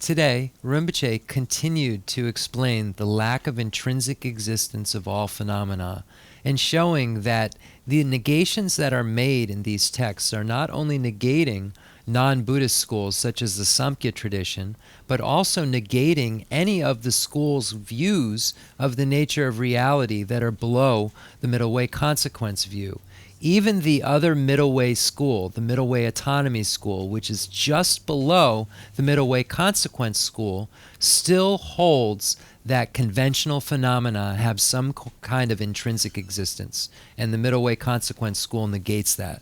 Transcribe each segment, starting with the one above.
Today, Rinpoche continued to explain the lack of intrinsic existence of all phenomena, and showing that the negations that are made in these texts are not only negating non-Buddhist schools such as the Samkhya tradition, but also negating any of the school's views of the nature of reality that are below the middle way consequence view. Even the other middle way school, the middle way autonomy school, which is just below the middle way consequence school, still holds that conventional phenomena have some kind of intrinsic existence, and the middle way consequence school negates that.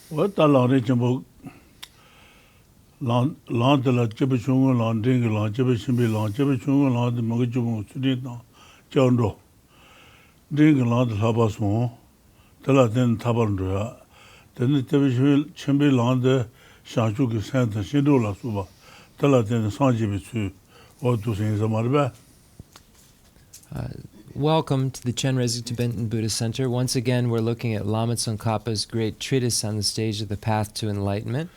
What the Lamrim Chenmo Lan de la Chibachung, Lan Ding, Lan Chibachimbi, Lan Chibachung, Lan de Magajumu, Sudita, Jondo, Ding, Lan de Habasmo, Tela then Tabandra, then the Chimbi Lan de Shanchuki Santa Shindula Suba, Tela then Sanjibisu, or to sing the Marba. Welcome to the Chenrezig Tibetan Buddhist Center. Once again, we're looking at Lama Tsongkhapa's great treatise on the stage of the path to enlightenment.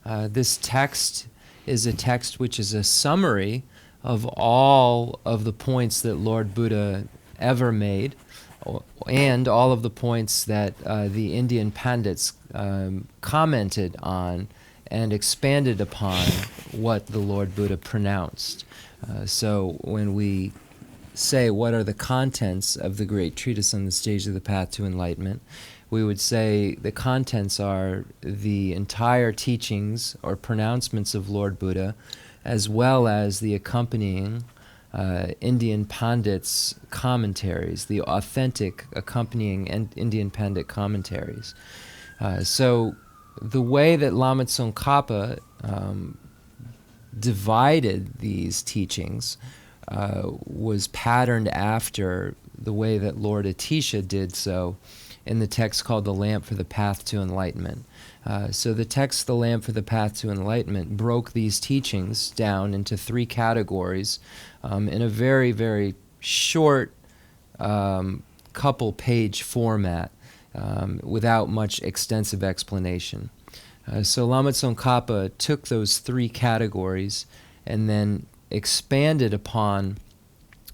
This text is a text which is a summary of all of the points that Lord Buddha ever made, and all of the points that the Indian Pandits commented on and expanded upon what the Lord Buddha pronounced. So when we say what are the contents of the great treatise on the stage of the path to enlightenment, we would say the contents are the entire teachings or pronouncements of Lord Buddha, as well as the accompanying Indian Pandits' commentaries, the authentic accompanying Indian Pandit commentaries. So the way that Lama Tsongkhapa divided these teachings was patterned after the way that Lord Atisha did so in the text called The Lamp for the Path to Enlightenment. So the text, The Lamp for the Path to Enlightenment, broke these teachings down into three categories in a very, very short couple-page format without much extensive explanation. So Lama Tsongkhapa took those three categories and then expanded upon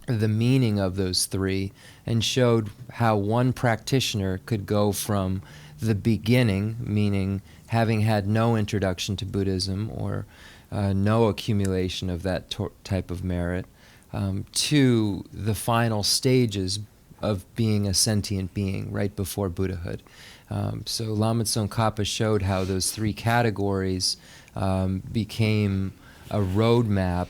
the meaning of those three and showed how one practitioner could go from the beginning, meaning having had no introduction to Buddhism or no accumulation of that type of merit, to the final stages of being a sentient being right before Buddhahood. So Lama Tsongkhapa showed how those three categories become a roadmap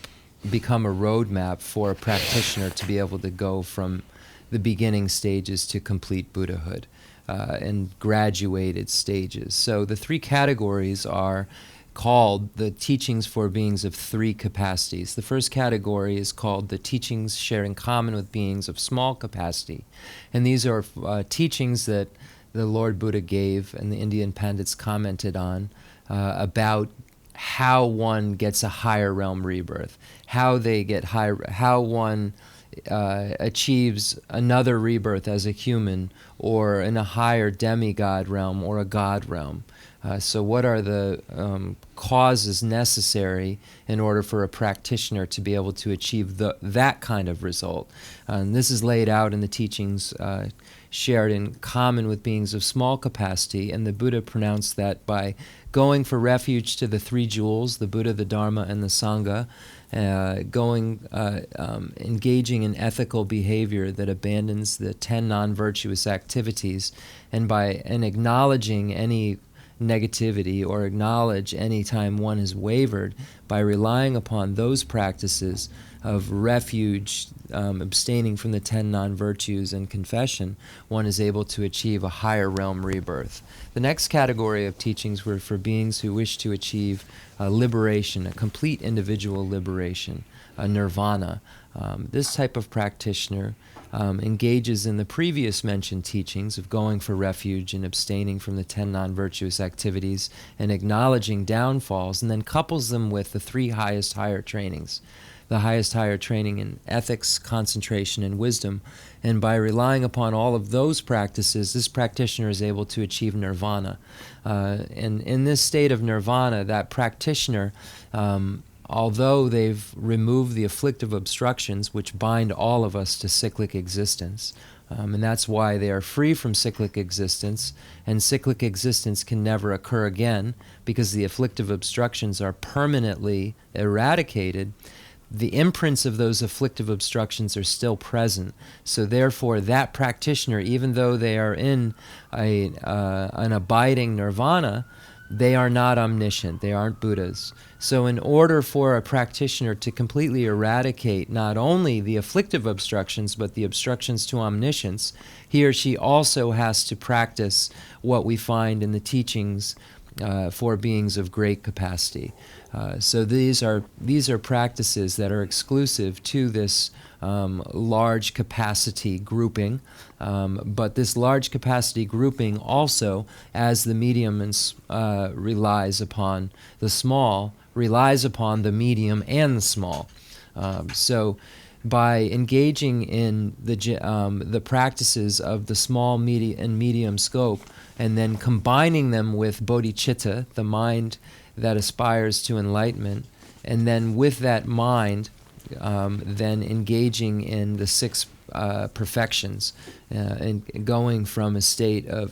for a practitioner to be able to go from the beginning stages to complete Buddhahood and graduated stages. So the three categories are called the teachings for beings of three capacities. The first category is called the teachings sharing common with beings of small capacity. And these are teachings that the Lord Buddha gave and the Indian Pandits commented on about how one gets a higher realm rebirth, how they get how one achieves another rebirth as a human or in a higher demigod realm or a god realm. So what are the causes necessary in order for a practitioner to be able to achieve that kind of result? And this is laid out in the teachings shared in common with beings of small capacity, and the Buddha pronounced that by going for refuge to the three jewels, the Buddha, the Dharma, and the Sangha, engaging in ethical behavior that abandons the 10 non-virtuous activities, and acknowledging any negativity or acknowledge any time one has wavered, by relying upon those practices of refuge, abstaining from the 10 non-virtues and confession, one is able to achieve a higher realm rebirth. The next category of teachings were for beings who wish to achieve liberation, a complete individual liberation, a nirvana. This type of practitioner engages in the previous mentioned teachings of going for refuge and abstaining from the 10 non-virtuous activities and acknowledging downfalls, and then couples them with the 3 highest higher trainings. The highest higher training in ethics, concentration, and wisdom. And by relying upon all of those practices, this practitioner is able to achieve nirvana. And in this state of nirvana, that practitioner, although they've removed the afflictive obstructions which bind all of us to cyclic existence, and that's why they are free from cyclic existence, and cyclic existence can never occur again because the afflictive obstructions are permanently eradicated, the imprints of those afflictive obstructions are still present. So therefore, that practitioner, even though they are in an abiding nirvana, they are not omniscient. They aren't Buddhas. So in order for a practitioner to completely eradicate not only the afflictive obstructions, but the obstructions to omniscience, he or she also has to practice what we find in the teachings for beings of great capacity. So these are practices that are exclusive to this large capacity grouping, but this large capacity grouping also, as the medium relies upon the small, relies upon the medium and the small. So by engaging in the practices of the small, and medium scope, and then combining them with bodhicitta, the mind that aspires to enlightenment, and then with that mind, then engaging in the 6 perfections, and going from a state of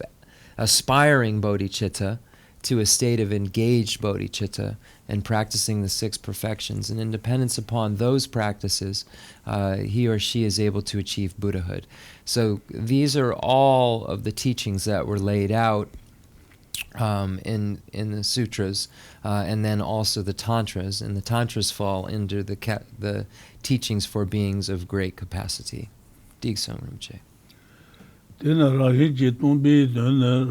aspiring bodhicitta to a state of engaged bodhicitta, and practicing the 6 perfections. And in dependence upon those practices, he or she is able to achieve Buddhahood. So these are all of the teachings that were laid out in the sutras, and then also the tantras, and the tantras fall into the teachings for beings of great capacity. Digsong Rinpoche. Tena rahi jitun bi tena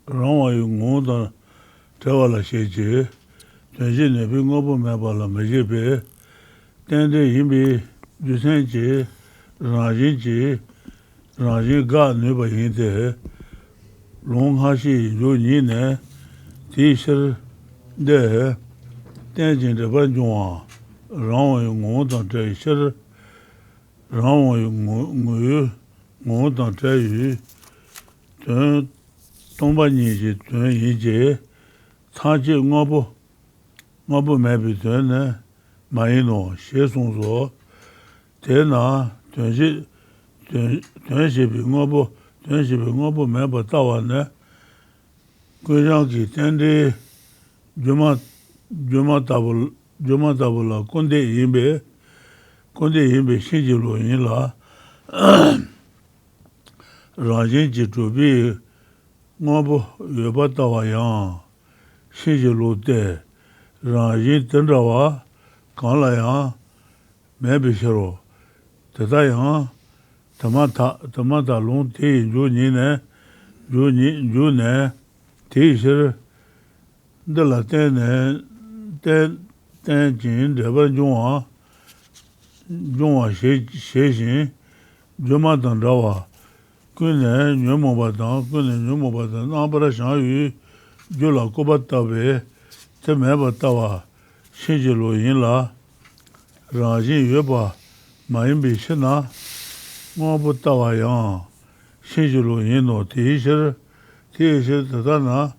rawa yu ngoda tewala sheje, tenje nebi ngobo mebala mejebe, tende yimbi jusenje, raji ga neba yinte, long hashi yo ni ne, ti shir de, tenjin de ban juwa, rawa yu ngoda te shir, rawa yu ngoda te yu, ten tomba ni ji ten yi je, taji ngobo mebi ten ne, mayi no, she song so, ten na, ten shebi ngobo meba tawa ne, kujang ki ten de juma tabula konde yinbe shinji lo yin la, rajin ji tubi ngobo yoba tawa yang, shinji lo de, rajin tenrawa kanla yang, mebi shiro, teta yang, tamata long te ju ne, te shir, de la ten jin deba jungwa she shin, juma tandrawa, kune nyumo batan, nambara shan yu, jula koba tabe, te meba tawa, shinji lo yin la, rajin yueba, mayimbi shina, ngobo tawa yang, shinji lo yin no, te shir tata na,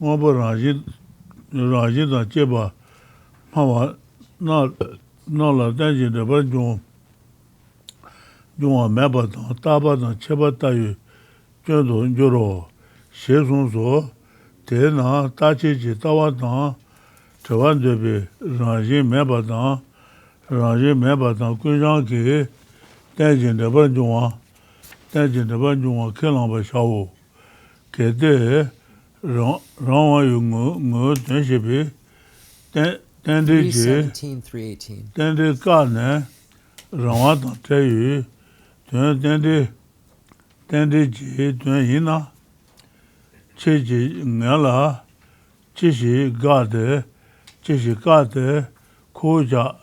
ngobo rajin da jeba, mawa na la tenjin deba jungwa meba tang, taba tang, cheba tayu, jendo njoro, she song so, te na, tachi ji tawa tang, Chawan Debi, Rangi Mebatan, Kujanki, Tenzin de Banjuan, Kilamba Shao, Kede, Rawa Yungu, Tenshibi, Tendi 3:17-3:18. Tendi Kane, Rawa Tayu, Tendi Ji, Yina, Chiji Ngala, Chishi Gade, Koja,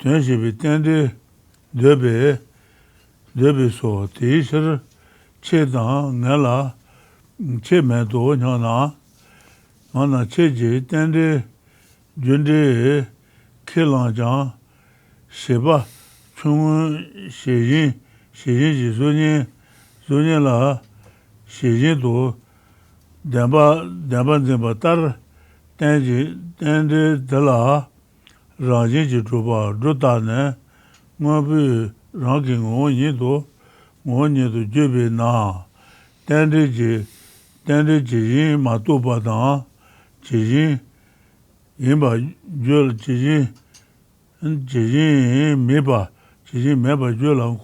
Tenshibi Tendi, Debi So, Tisher, Chedan, Ngala, Chemedo, Nyana, Mana Cheji, Tendi, Jundi, Kilanjan, Sheba, Chung, Shijin, Zunyin La, Shijin Do, Demba Tar, Tendi Dala, Rajin Jituba, Dutane, Mobi, Ranking Onyido, Jubi Na, Tendi Jijin Matuba Dan, Jijin, Imba Jul Jijin Meba Julan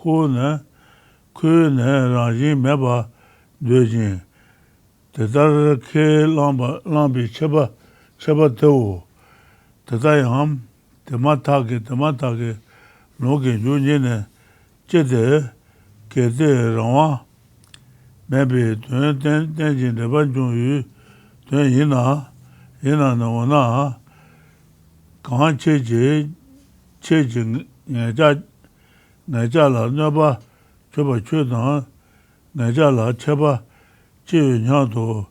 Kune Rajin Meba Dujin. Tadar Ke Lambi Cheba Teu, Tadayam, Tematake, Logan Junine, Jede, Kede Rawa, maybe Tenzin de Banjun, Yina Nawana, Kan Chejin, Najala, Naba, Choba Chudan, Najala, Cheba, Nyado,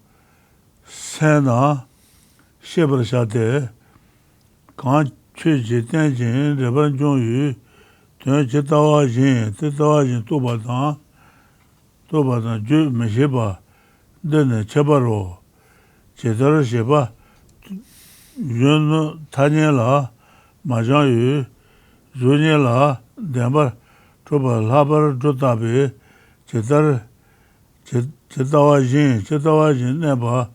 Sena, Shebrashade, Kan Cheji Tenzin, Rebanjun, Tawajin, Tobatan, Ju Mesheba, Dene Chebaro, Chetar Sheba, Yun Tanyela, Majan Zuniela, Demba, Toba Labar, Dotabe, Chetawajin, Neba,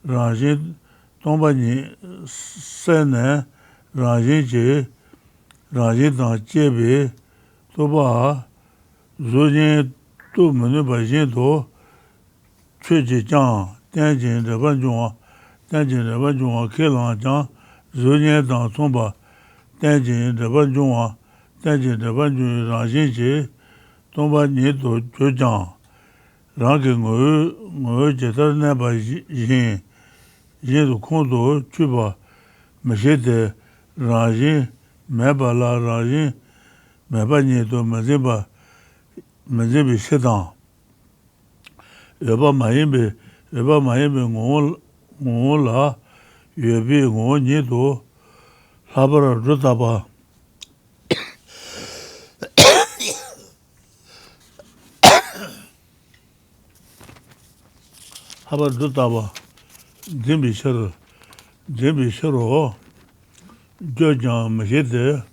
Rajin, Tombani, Sene, Rajin Dan Chebe, Toba, Zunyin, Tu Menubajin Do, Chuji Jang, Tenzin de Banjuan, Kilan Jang, Zunyin Dan Tomba, Tenzin de Banjuan, Rajin, Tomba Nido Jojang. Rangi ngui jetar neba yin du kondo chuba meshede rajin meba la rajin meba nido mazibi shedan. Yoba mayimbe ngu la yobi ngu nido labara rutaba. Habar Dutaba, Jimbi Shiro, Jojan Mashide,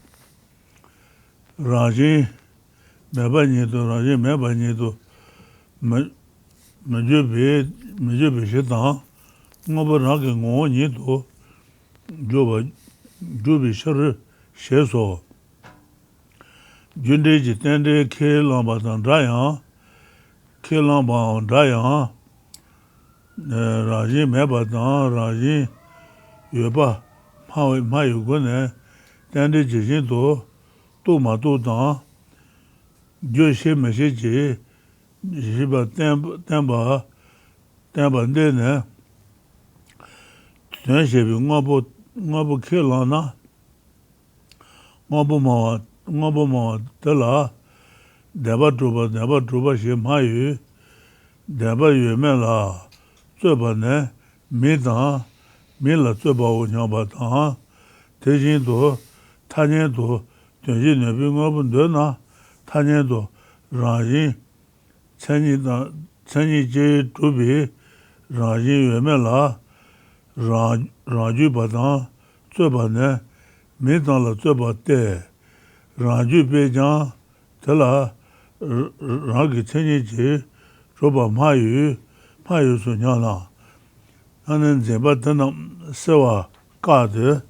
Raji, Mebanido, Majubi Shitan, Nobaraki Nido, Jubi Shiro, Sheso, Jundi Jitende, Kilamba Dayan, Raji Mebatan, Raji Yoba, Mayugone, Tendi Jijinto, Matutan, Geshe Message, Shiba Temba Dene, Tenshibi Ngobu Kilana, Ngobu Tela, Deba Truba Shimayu, Deba Yumela. Zuba ne, Mila Zuba Nyabatan, Tejin Tanyen Tenji Nebi Ngobundena, Tanyen Rajin, Tsenyi J. Tubi, Rajin Yumela, Raju Batan, Zuba ne, Mila Zuba Te, Raju Bejan, Tela, Ragi Tsenyi J. Zuba Mayu Sunyana. Anan Zemba Tanam Sewa, 까드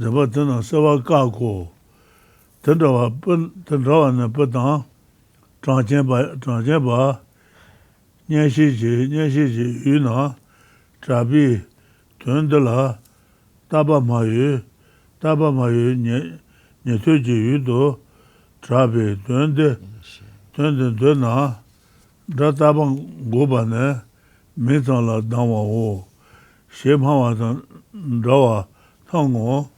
저버든 서와 까고 된다와 된다와는 보다 장제바 녀시지 유나 자비 된들라 따바마유 녀토지 유도 자비 된나 다따방 고바네 메탄라 당와오 셰마와던 라와 통고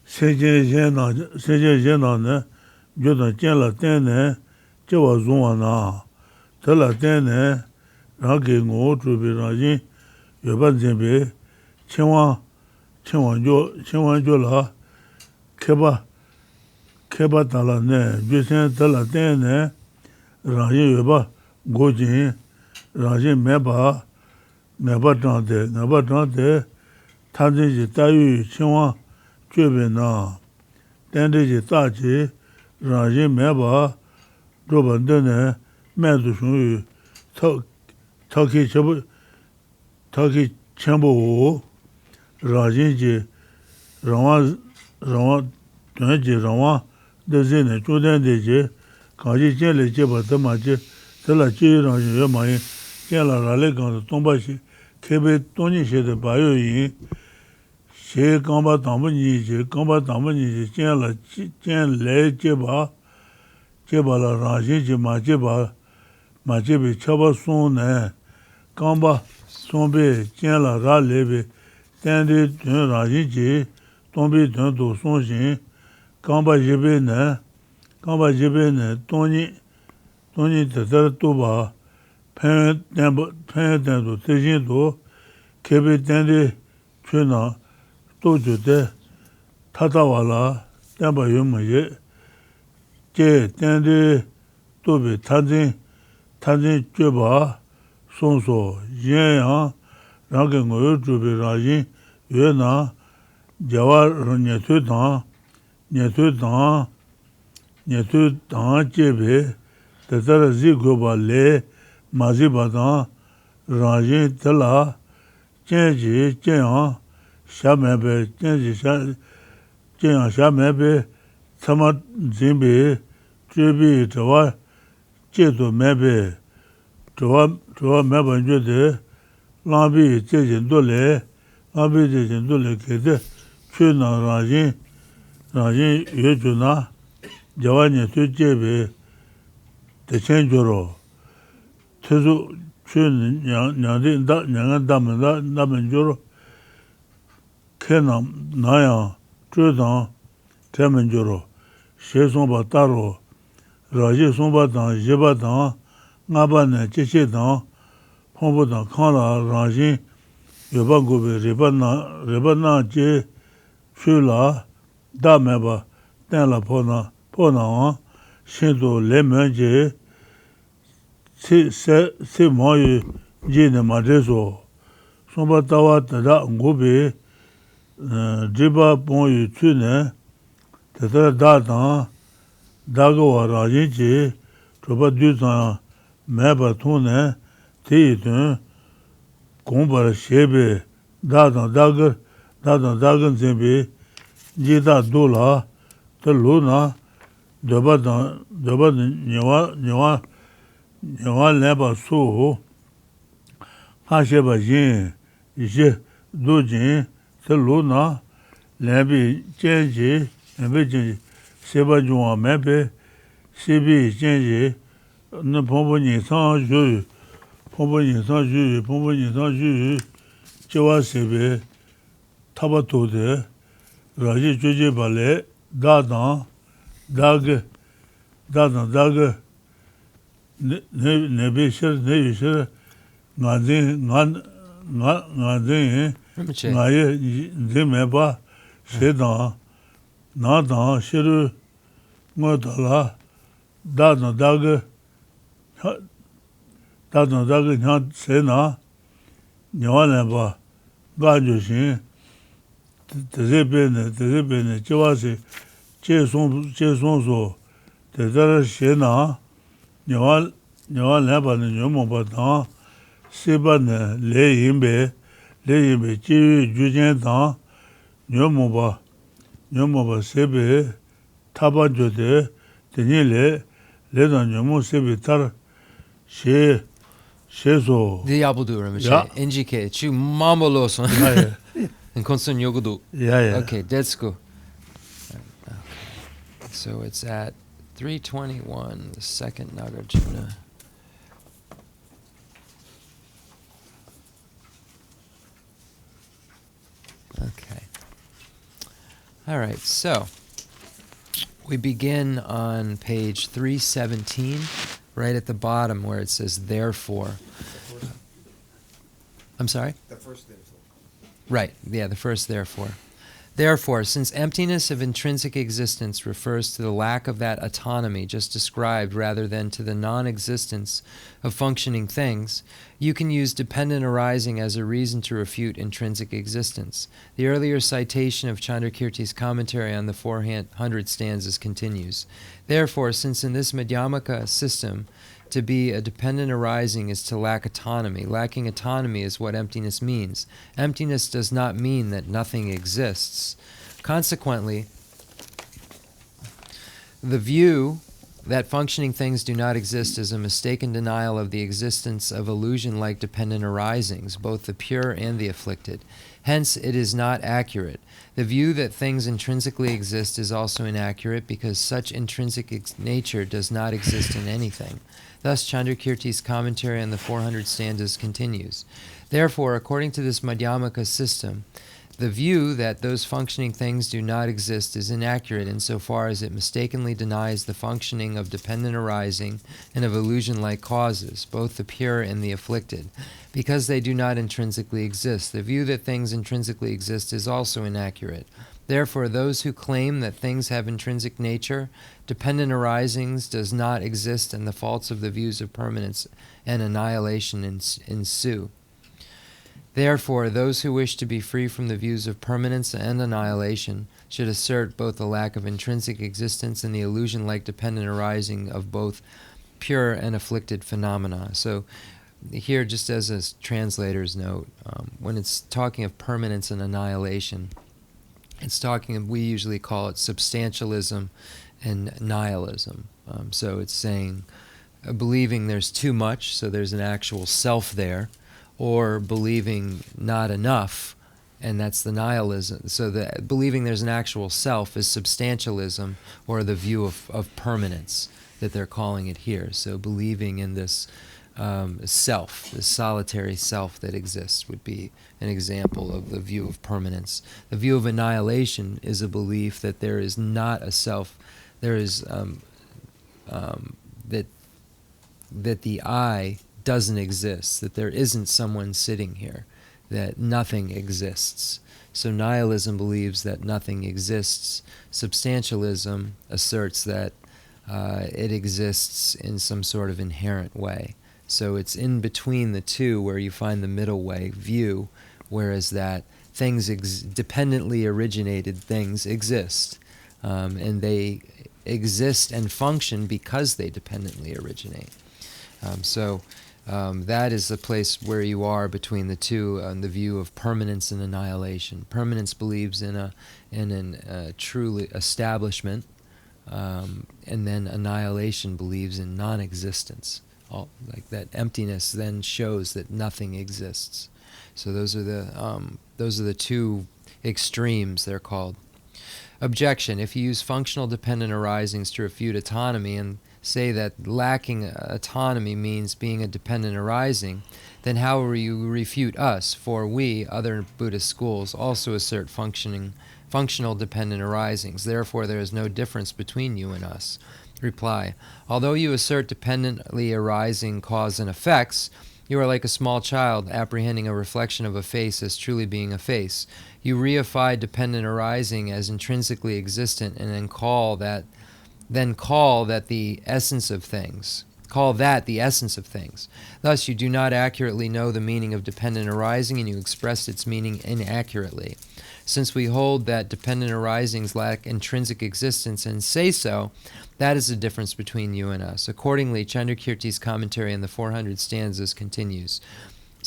세제제나네 조다 젠라 때네 저와 존와나 달라 때네 라게 고주비라지 여반제베 청원조라 케바 달라네 주센 달라 때네 라지 여바 고진 라지 메바 나바탄데 탄지지 따유 청원 죄베나 땡데지 따지 라지 메바 로반데네 매두슈 터키 첨보 라지지 라와 되지 라와 되지네 조된되지 가지 제레 제바도 마지 살라지라지 여마이 제라라레 간 동바시 케베 돈이시데 바요이 제 감바 담은이지 젠레 제바라 라지지 마제비 쳐바 손네 감바 손베 젠라 라레베 땡데 라지지 돈베 돈도 손신 감바 제베네 돈이 더더또바 팬도 대신도 개베 땡데 최나 또주데 타다와라 땡바 요마예 제 땡데 또베 탄진 쬐바 손소 예야 라겐고 주베라지 예나 자와르녜트다 녜트다 제베 더더지 고발레 마지바다 라지 달라 제지 제야 샤메베 제지 제야 샤메베 참아 진베 제비 저와 제도 메베 저와 메반주데 라비 제진도레 게데 최나 라지 예주나 자와니 제베 대천조로 태수 최는 냐딘다 냐간다면다 나면조로 케남 나야 최다 대면조로 셰송바 따로 라지 송바다 제바다 나바네 제체다 홍보다 칸라 라지 여방고베 레바나 제 슈라 다메바 땡라 포나 신도 레면제 세 모이 제네 마데소 송바다와 다다 고베 제바 본이 츠네 다다 다고와 라지지 저바 뒤자 매바 통네 대든 공부를 셰베 다다근 제베 지다 돌아 들로나 저바다 녀와 레바 수 하셰바진 이제 도진 들로나 레비 제지 레비지 세바중아 매베 세비 제지 너 본본이 상주 저와세베 타바토데 라지 조제발레 다게 네베셔 나제 나예 제메바 세다 나다 시르 뭐달라 다게 냥 세나 녀와네바 가주신 대제베네 저와세 제송소 대자라 세나 녀와네바는 녀모바다 세바네 레임베 레이베 지 주젠다 녀모바 세베 타바조데 데니레 레던 녀모 세베 tar sheso Diablo Rinpoche. Yeah. Injike. Chu mamoloso. yeah And Khensur Yogudu. yeah Okay, let's go. Okay. So it's at 321, the second Nagarjuna. Okay. All right, so we begin on page 317, right at the bottom where it says, therefore. I'm sorry? The first therefore. Right, yeah, the first therefore. Therefore, since emptiness of intrinsic existence refers to the lack of that autonomy just described rather than to the non-existence of functioning things, you can use dependent arising as a reason to refute intrinsic existence. The earlier citation of Chandrakirti's commentary on the 400 stanzas continues. Therefore, since in this Madhyamaka system, to be a dependent arising is to lack autonomy. Lacking autonomy is what emptiness means. Emptiness does not mean that nothing exists. Consequently, the view that functioning things do not exist is a mistaken denial of the existence of illusion-like dependent arisings, both the pure and the afflicted. Hence, it is not accurate. The view that things intrinsically exist is also inaccurate because such intrinsic nature does not exist in anything. Thus, Chandrakirti's commentary on the 400 stanzas continues. Therefore, according to this Madhyamaka system, the view that those functioning things do not exist is inaccurate insofar as it mistakenly denies the functioning of dependent arising and of illusion-like causes, both the pure and the afflicted, because they do not intrinsically exist. The view that things intrinsically exist is also inaccurate. Therefore, those who claim that things have intrinsic nature, dependent arisings does not exist, and the faults of the views of permanence and annihilation ensue. Therefore, those who wish to be free from the views of permanence and annihilation should assert both the lack of intrinsic existence and the illusion-like dependent arising of both pure and afflicted phenomena. So here, just as a translator's note, when it's talking of permanence and annihilation, it's talking, we usually call it substantialism and nihilism. So it's saying, believing there's too much, so there's an actual self there, or believing not enough, and that's the nihilism. So the believing there's an actual self is substantialism, or the view of permanence that they're calling it here. So believing in this self, this solitary self that exists, would be an example of the view of permanence. The view of annihilation is a belief that there is not a self, there is that the I doesn't exist, that there isn't someone sitting here, that nothing exists. So nihilism believes that nothing exists. Substantialism asserts that it exists in some sort of inherent way. So it's in between the two where you find the middle way view, whereas that things dependently originated things exist, and they exist and function because they dependently originate. So that is the place where you are between the two, the view of permanence and annihilation. Permanence believes in a truly establishment, and then annihilation believes in non-existence. Like that emptiness then shows that nothing exists. So those are the two extremes, they're called. Objection: if you use functional dependent arisings to refute autonomy and say that lacking autonomy means being a dependent arising, then how will you refute us? For we, other Buddhist schools, also assert functional dependent arisings. Therefore, there is no difference between you and us. Reply: although you assert dependently arising cause and effects, you are like a small child apprehending a reflection of a face as truly being a face. You reify dependent arising as intrinsically existent, and then call that the essence of things. Call that the essence of things. Thus, you do not accurately know the meaning of dependent arising, and you express its meaning inaccurately. Since we hold that dependent arisings lack intrinsic existence and say so, that is the difference between you and us. Accordingly, Chandrakirti's commentary on the 400 stanzas continues.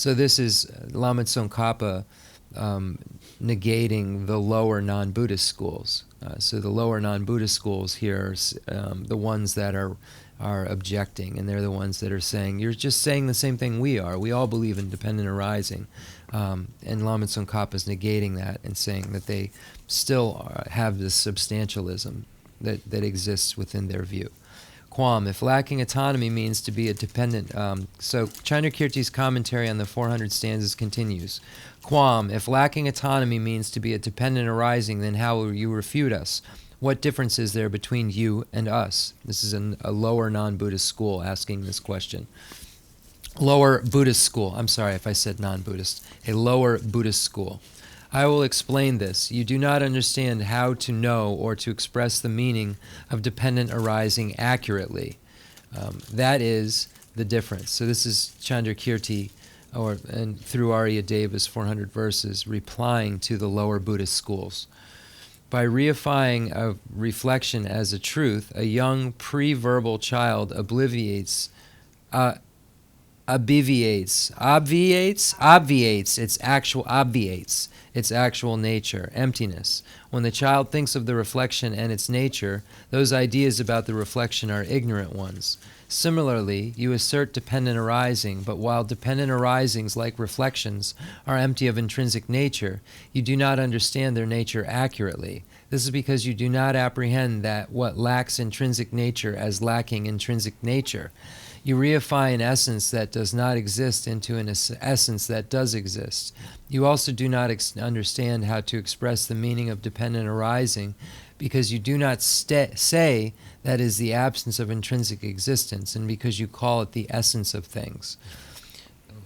So this is Lama Tsongkhapa negating the lower non-Buddhist schools. So the lower non-Buddhist schools here are the ones that are objecting, and they're the ones that are saying, you're just saying the same thing we are. We all believe in dependent arising. And Lama Tsongkhapa is negating that and saying that they still have this substantialism that exists within their view. Quam, if lacking autonomy means to be a dependent... so Chandrakirti's commentary on the 400 stanzas continues. Quam, if lacking autonomy means to be a dependent arising, then how will you refute us? What difference is there between you and us? This is a lower non-Buddhist school asking this question. Lower Buddhist school. I'm sorry if I said non-Buddhist. A lower Buddhist school. I will explain this. You do not understand how to know or to express the meaning of dependent arising accurately. That is the difference. So this is Chandrakirti, and through Aryadeva's 400 verses, replying to the lower Buddhist schools. By reifying a reflection as a truth, a young pre-verbal child obviates its actual nature, emptiness. When the child thinks of the reflection and its nature, those ideas about the reflection are ignorant ones. Similarly, you assert dependent arising, but while dependent arisings, like reflections, are empty of intrinsic nature, you do not understand their nature accurately. This is because you do not apprehend that what lacks intrinsic nature as lacking intrinsic nature. You reify an essence that does not exist into an essence that does exist. You also do not understand how to express the meaning of dependent arising because you do not say that is the absence of intrinsic existence, and because you call it the essence of things.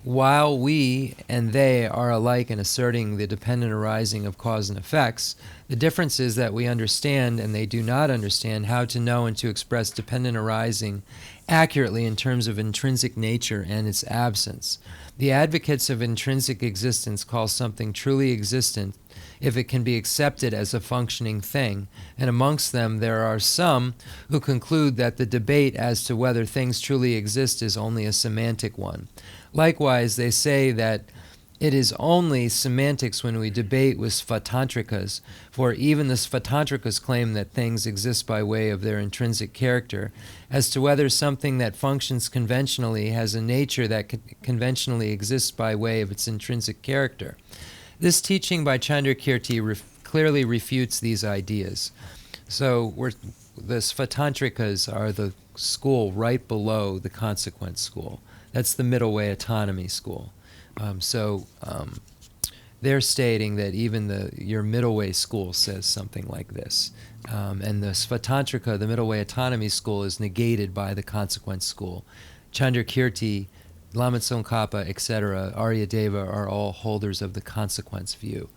While we and they are alike in asserting the dependent arising of cause and effects, the difference is that we understand and they do not understand how to know and to express dependent arising accurately in terms of intrinsic nature and its absence. The advocates of intrinsic existence call something truly existent if it can be accepted as a functioning thing, and amongst them there are some who conclude that the debate as to whether things truly exist is only a semantic one. Likewise, they say that it is only semantics when we debate with Svatantrikas, for even the Svatantrikas claim that things exist by way of their intrinsic character. As to whether something that functions conventionally has a nature that conventionally exists by way of its intrinsic character. This teaching by Chandrakirti clearly refutes these ideas. So the Svatantrikas are the school right below the consequent school. That's the middle way autonomy school. They're stating that even your middle way school says something like this. And the Svatantrika, the middle way autonomy school, is negated by the consequent school. Chandrakirti, Lama Tsongkhapa, etc., Aryadeva are all holders of the consequence view.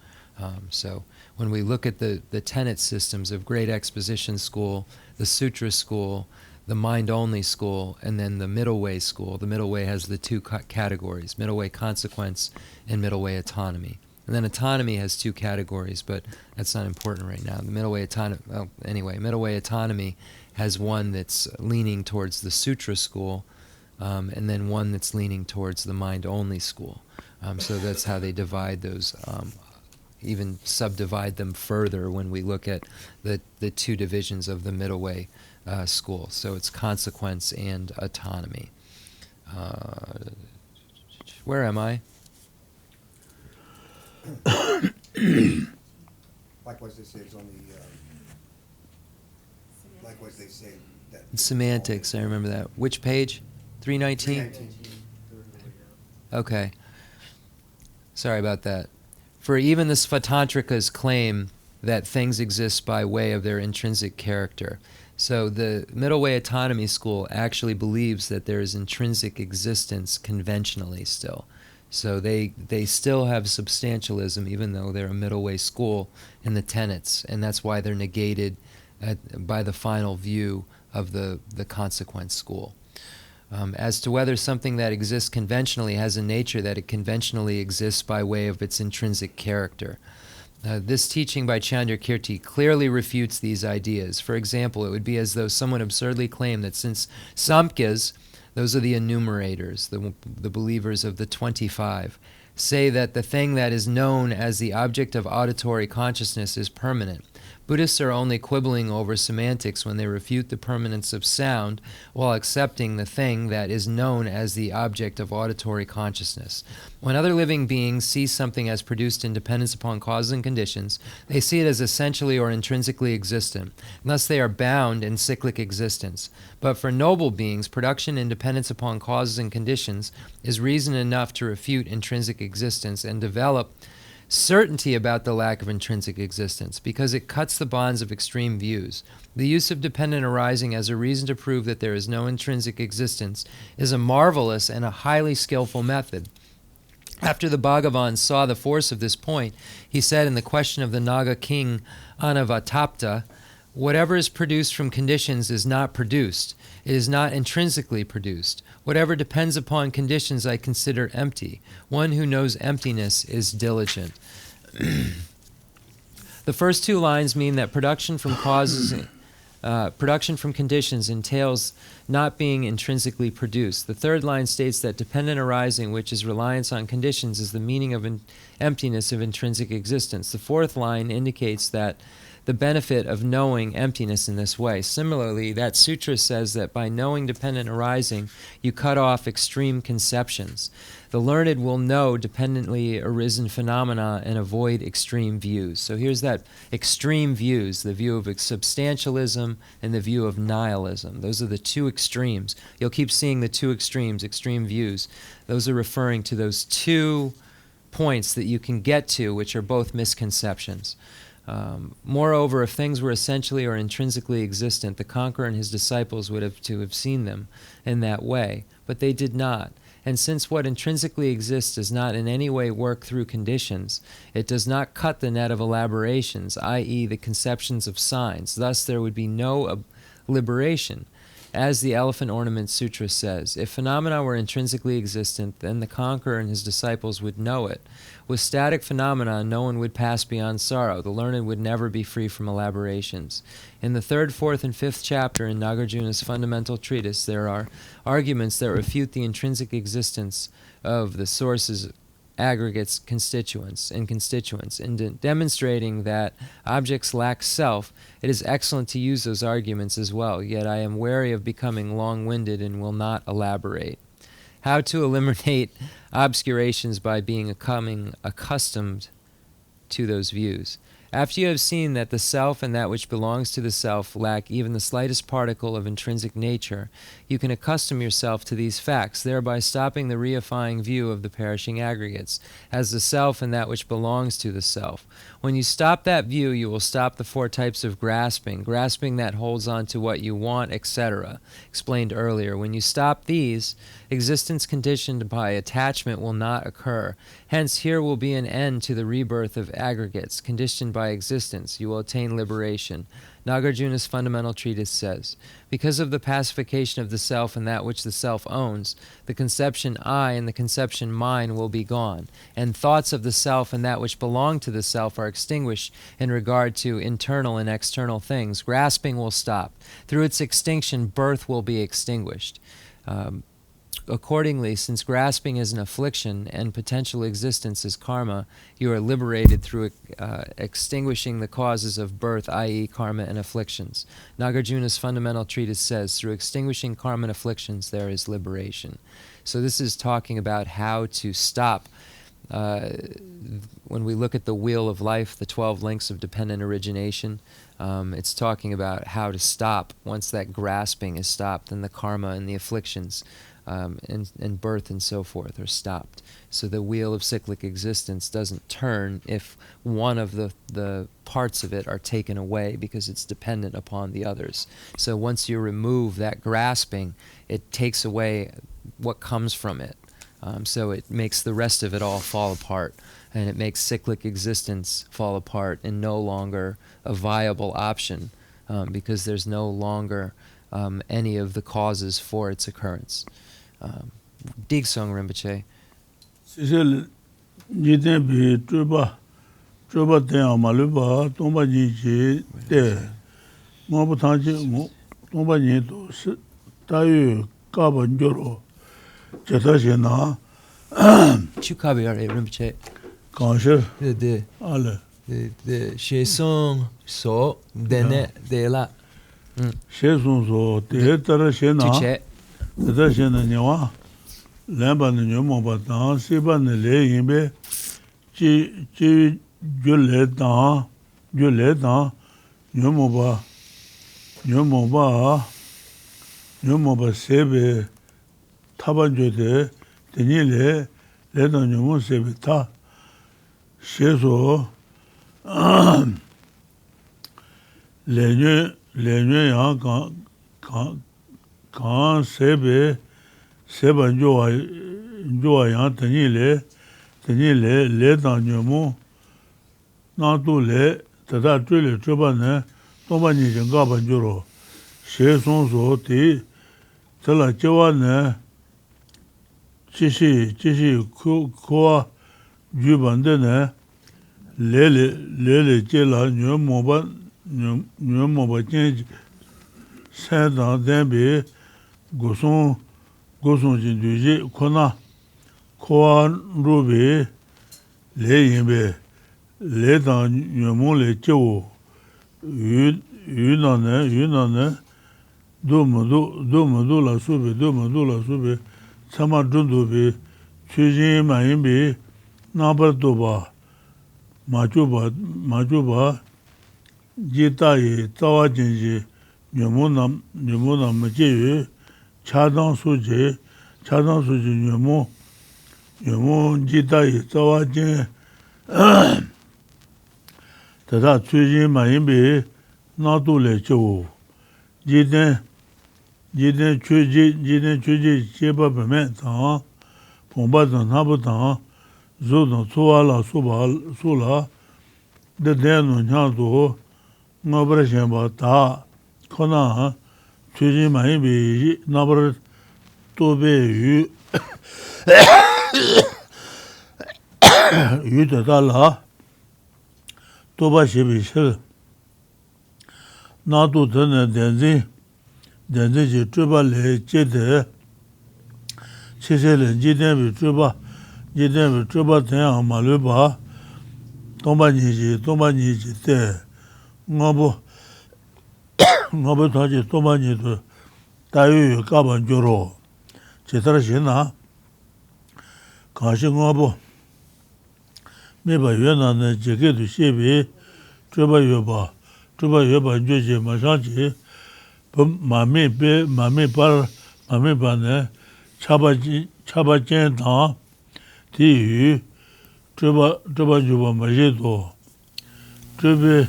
So when we look at the tenet systems of Great Exposition School, the Sutra School, the mind-only school, and then the middle way school. The middle way has the two categories, middle way consequence and middle way autonomy. And then autonomy has two categories, but that's not important right now. The middle way autonomy, middle way autonomy has one that's leaning towards the sutra school, and then one that's leaning towards the mind-only school. So that's how they divide those, even subdivide them further when we look at the two divisions of the middle way school. So it's consequence and autonomy. Where am I? Likewise, they say it's only. Likewise, they say that. Semantics. I remember that. Which page? 319. Okay. Sorry about that. For even the Svatantrikas claim that things exist by way of their intrinsic character. So the middle way autonomy school actually believes that there is intrinsic existence conventionally still. So they still have substantialism even though they're a middle way school in the tenets, and that's why they're negated by the final view of the consequence school. As to whether something that exists conventionally has a nature that it conventionally exists by way of its intrinsic character. This teaching by Chandrakirti clearly refutes these ideas. For example, it would be as though someone absurdly claimed that since Samkhya's, Those are the enumerators, the believers of the 25, say that the thing that is known as the object of auditory consciousness is permanent. Buddhists are only quibbling over semantics when they refute the permanence of sound while accepting the thing that is known as the object of auditory consciousness. When other living beings see something as produced in dependence upon causes and conditions, they see it as essentially or intrinsically existent. Thus they are bound in cyclic existence. But for noble beings, production in dependence upon causes and conditions is reason enough to refute intrinsic existence and develop certainty about the lack of intrinsic existence, because it cuts the bonds of extreme views. The use of dependent arising as a reason to prove that there is no intrinsic existence is a marvelous and a highly skillful method. After the Bhagavan saw the force of this point, he said in the question of the Naga king Anavatapta, whatever is produced from conditions is not produced. It is not intrinsically produced. Whatever depends upon conditions I consider empty. One who knows emptiness is diligent. The first two lines mean that production from conditions entails not being intrinsically produced. The third line states that dependent arising, which is reliance on conditions, is the meaning of emptiness of intrinsic existence. The fourth line indicates that the benefit of knowing emptiness in this way. Similarly, that sutra says that by knowing dependent arising, you cut off extreme conceptions. The learned will know dependently arisen phenomena and avoid extreme views. So here's that extreme views, the view of substantialism and the view of nihilism. Those are the two extremes. You'll keep seeing the two extremes, extreme views. Those are referring to those two points that you can get to, which are both misconceptions. Moreover, if things were essentially or intrinsically existent, the conqueror and his disciples would have to have seen them in that way, but they did not. And since what intrinsically exists does not in any way work through conditions, it does not cut the net of elaborations, i.e. the conceptions of signs. Thus there would be no liberation. As the Elephant Ornament Sutra says, if phenomena were intrinsically existent, then the conqueror and his disciples would know it. With static phenomena, no one would pass beyond sorrow. The learned would never be free from elaborations. In the third, fourth, and fifth chapter in Nagarjuna's fundamental treatise, there are arguments that refute the intrinsic existence of the sources, aggregates, constituents. In demonstrating that objects lack self, it is excellent to use those arguments as well, yet I am wary of becoming long-winded and will not elaborate. How to eliminate obscurations by becoming accustomed to those views. After you have seen that the self and that which belongs to the self lack even the slightest particle of intrinsic nature, you can accustom yourself to these facts, thereby stopping the reifying view of the perishing aggregates, as the self and that which belongs to the self. When you stop that view, you will stop the four types of grasping that holds on to what you want, etc., explained earlier. When you stop these, existence conditioned by attachment will not occur. Hence, here will be an end to the rebirth of aggregates, conditioned by existence. You will attain liberation. Nagarjuna's fundamental treatise says, because of the pacification of the self and that which the self owns, the conception I and the conception mine will be gone, and thoughts of the self and that which belong to the self are extinguished in regard to internal and external things. Grasping will stop. Through its extinction, birth will be extinguished. Accordingly, since grasping is an affliction and potential existence is karma, you are liberated through extinguishing the causes of birth, i.e. karma and afflictions. Nagarjuna's fundamental treatise says, through extinguishing karma and afflictions, there is liberation. So this is talking about how to stop. When we look at the wheel of life, the 12 links of dependent origination, it's talking about how to stop once that grasping is stopped and the karma and the afflictions and birth and so forth are stopped. So the wheel of cyclic existence doesn't turn if one of the parts of it are taken away because it's dependent upon the others. So once you remove that grasping, it takes away what comes from it. So it makes the rest of it all fall apart, and it makes cyclic existence fall apart and no longer a viable option because there's no longer any of the causes for its occurrence. Digsong Rinpoche. Sisel Jiten Bi Truba Ten Amaluba, Tomba Ji Te Mobutanji Tomba Nito Tayu Kabanjoro, Chetashina, Chukabiyare Rinpoche. Kanshir, The Ale, Shesung so dene de la Shesunzo, Tetarashina, Tuche. Tadashina Niwa, Lamban Yumobatan, Siban Le Yimbe, Juletan, Yumoba Sebe, Tabanjode, Denile, Ledan Yumu Sebe Ta, Sheso, Lenue Yang Kan Sebe, Seban Joa Yang Denile, Ledan Yumu, Nantu Le, Tada Tule Trubane, Tomani Jangabanjuro, Sheson So Ti, Tala Jawane, Jishi Koa Jubandene, Lele Jela, Numoba Change, Sandan Dembe, Goson Jinduji, Kona, Koa Rubi, Le Yimbe, Le Dan Numo Le Joe, Yunane, Domodo la Sube, Sama Dundubi, Chujin Mayimbi, Nabardoba, Majuba, Jitai, Tawa Jinji, Numuna Majiyu, Chadan Suji, Numu, Jitai, Tawa Jin, Tata Chujin Mayimbi, Natule Joe, Jiden Chuji, Cheba Bementan, Pombadan Habutan, Zodan Suala Sula, the Denu Nyandu, Nobrashamba Ta, Kona, Chuji Maybe, Nabar Tobe Yu Tala, Toba Shibishil. Nadu Tene Denzi Truba Le Jede Chisele Jiden Truba Ten Maluba Tomba Niji Te Ngobo Taji Tomba Nidu Tayu Kabanjuro Chitrashina Kashi Ngobo Miba Yuana Jikidu Shibi Truba Yoba Juji Mashanji, Mami Pane, Chaba Jen Tang, Ti Yu, Truba Juba Majido, Truba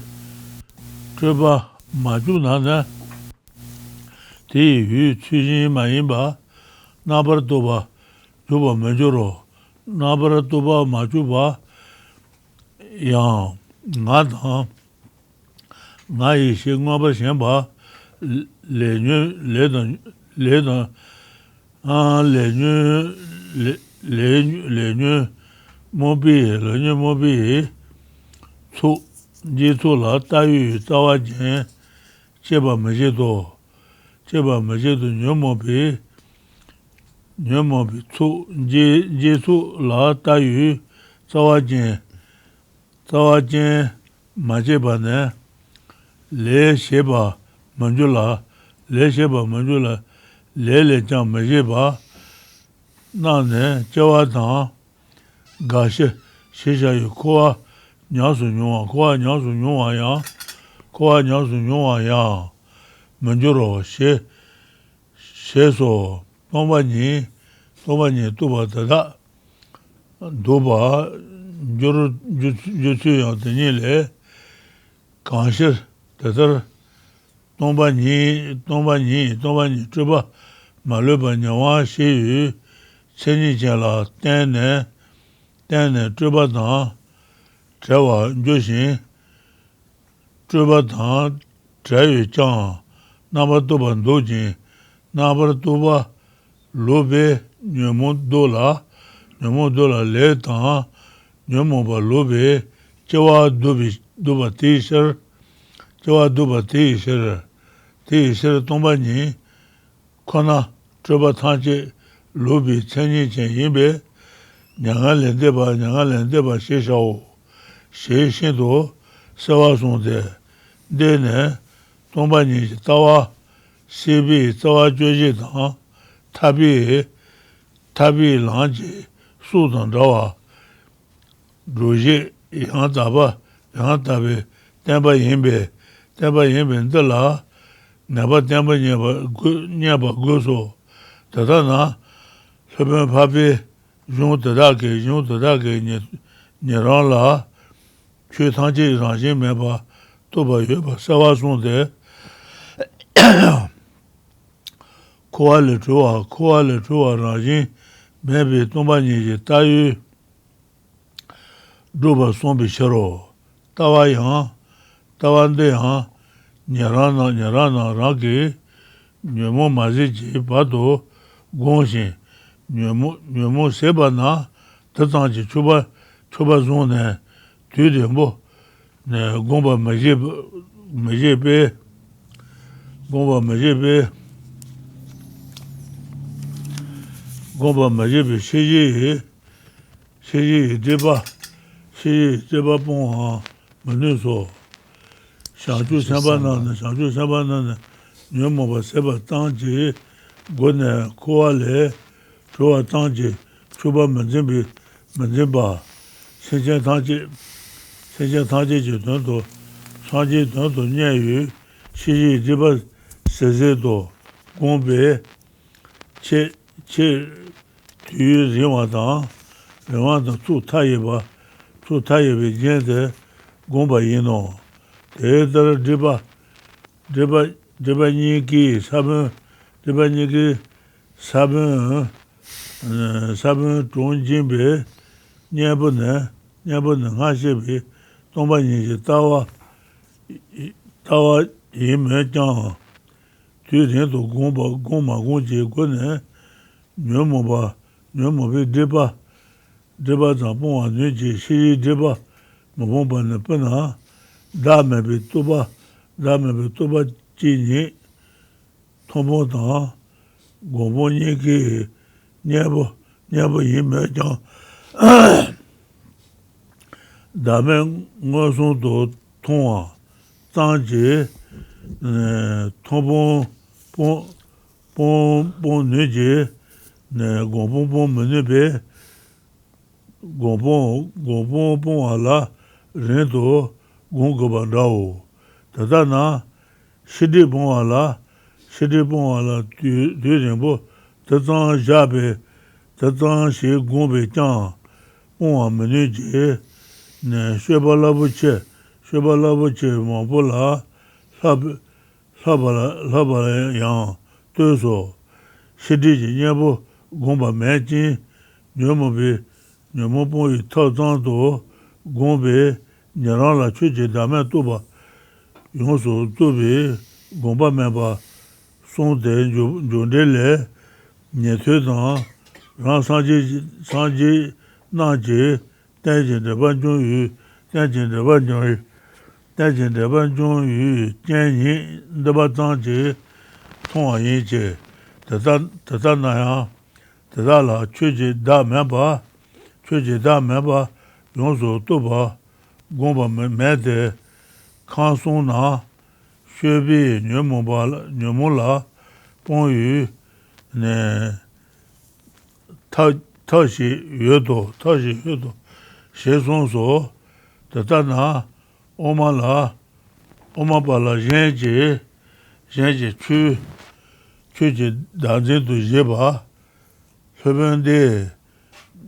Majunana, Ti Yu, Chujin Mayimba, Nabar Toba, Juba Majuro, Nabar Toba Majuba, Yang, Ngadang, Nai Shingaba Shenba, Lenyu Mobi, Tsu, Jitu La, Tayu, Tawa Jen, Cheba Majido, Nyomobi, Tsu, Jitu La, Tayu, Tawa Jen, Majeba Ne, Le Sheba Manjula, Le Jam Majeba, Nane, Jawadan, Gashe, Shisha Koa, Nyasu Nyua Yang, Manjuro, Sheso, Tombani, Tuba Tada, Duba, Jutsu Yang Tenile, Kanshir, Tatar, Tombani, Truba, Maluba Nyawa, Shiyu, Seni Jala, Tene, Truba Dan, Trawa, Jushin, Truba Dan, Trayu Chang, Nabatuba Dojin, Nabatuba, Lobe, Nyamudola, Le Dan, Nyamuba Lobe, Jawa Duba T-shirt, Jawa Duba T-shirt, Tombani, Kona, Choba Tanche Lubi Chenji Chen Yinbe, Nyanga Lendeba She Shao, She Shindo, Sawa Sonde, Dene, Tomba Ni Tawa, Sibi, Tawa Joji Tang, Tabi Lanji, Sudan Dawa, Roji, Yang Tabi, Temba Yinbe, Ndala, Naba Temba Nyaba Goso, Tatana, Saben Papi, Jung Tadake, Niran La, Chu Tanji Ranjin Meba, Toba Yoba, Sawa Sonde, Koa Le Chua, Ranjin, Mebe Tomba Niji, Tayu, Druba Sombi Shero, Tawa Yang, Tawande Yang, Nyarana Rangi, Nyemo Maziji, Bado, Gongshin, Nyemo Sebana, Tatanji Chuba Zone, Tudembo, Gomba Majebe, Shiji Deba Bon, Manuso, Shangju Sambana, Nyemo Seba Tanji, Gone, Koale, Choa Tanji, Chuba Manzimba, Sentient Tanji Judondo, Sanji Dondo Nyayu, Shiji Deba Sezedo, Gombe, Che Tuyu Rwanda Tu Tayeba Jende, Gomba Yino, Deba Nyiki, Sabun, Tonjimbe, Nyabune, Hashibi, Tomba Niji, Tawa Yime Jang, Tudento Gomba Gonji, Gone, Nyomobi Deba Zampon, Nuji, Shi Deba, Mabomba Nepena, Dame Toba Jini, Tombo Dan, Gombo Nyiki, Nyabo Yime Jang, Dame Ngoson Do Tonga, Tanji, Tombo Pon Nuji, Gombo Menebe, Gombo Ala, Rendo, Gongobandao. Tadana, Shidi Bon Ala, Durimbo, Tatan Jabe, Tatan Shi Gombe Tang, Bon Menuji, Shebalabuche, Mambola, Sabala Yang, Tuso, Shidi Nyabo, Gomba Majin, Nyomobo Tazando, Gombe, Nyaran La Chuji Dame Toba, Yonso Tobi, Gomba Memba, Sonde, Jondele, Nyetudan, Ran Sanji, Nanji, Tenjin de Banjun Yu, Tianyin, Debatanji, Tong Yinji, Tatanaya, Tadala, Chuji Da Memba, Yonso Toba, Gomba Mede, Kansona, Shebi, Nyomola, Ponyu, Tashi Yodo, Shesonso, Tatana, Omabala, Genji, Chuji Danzin to Jeba, Sebende,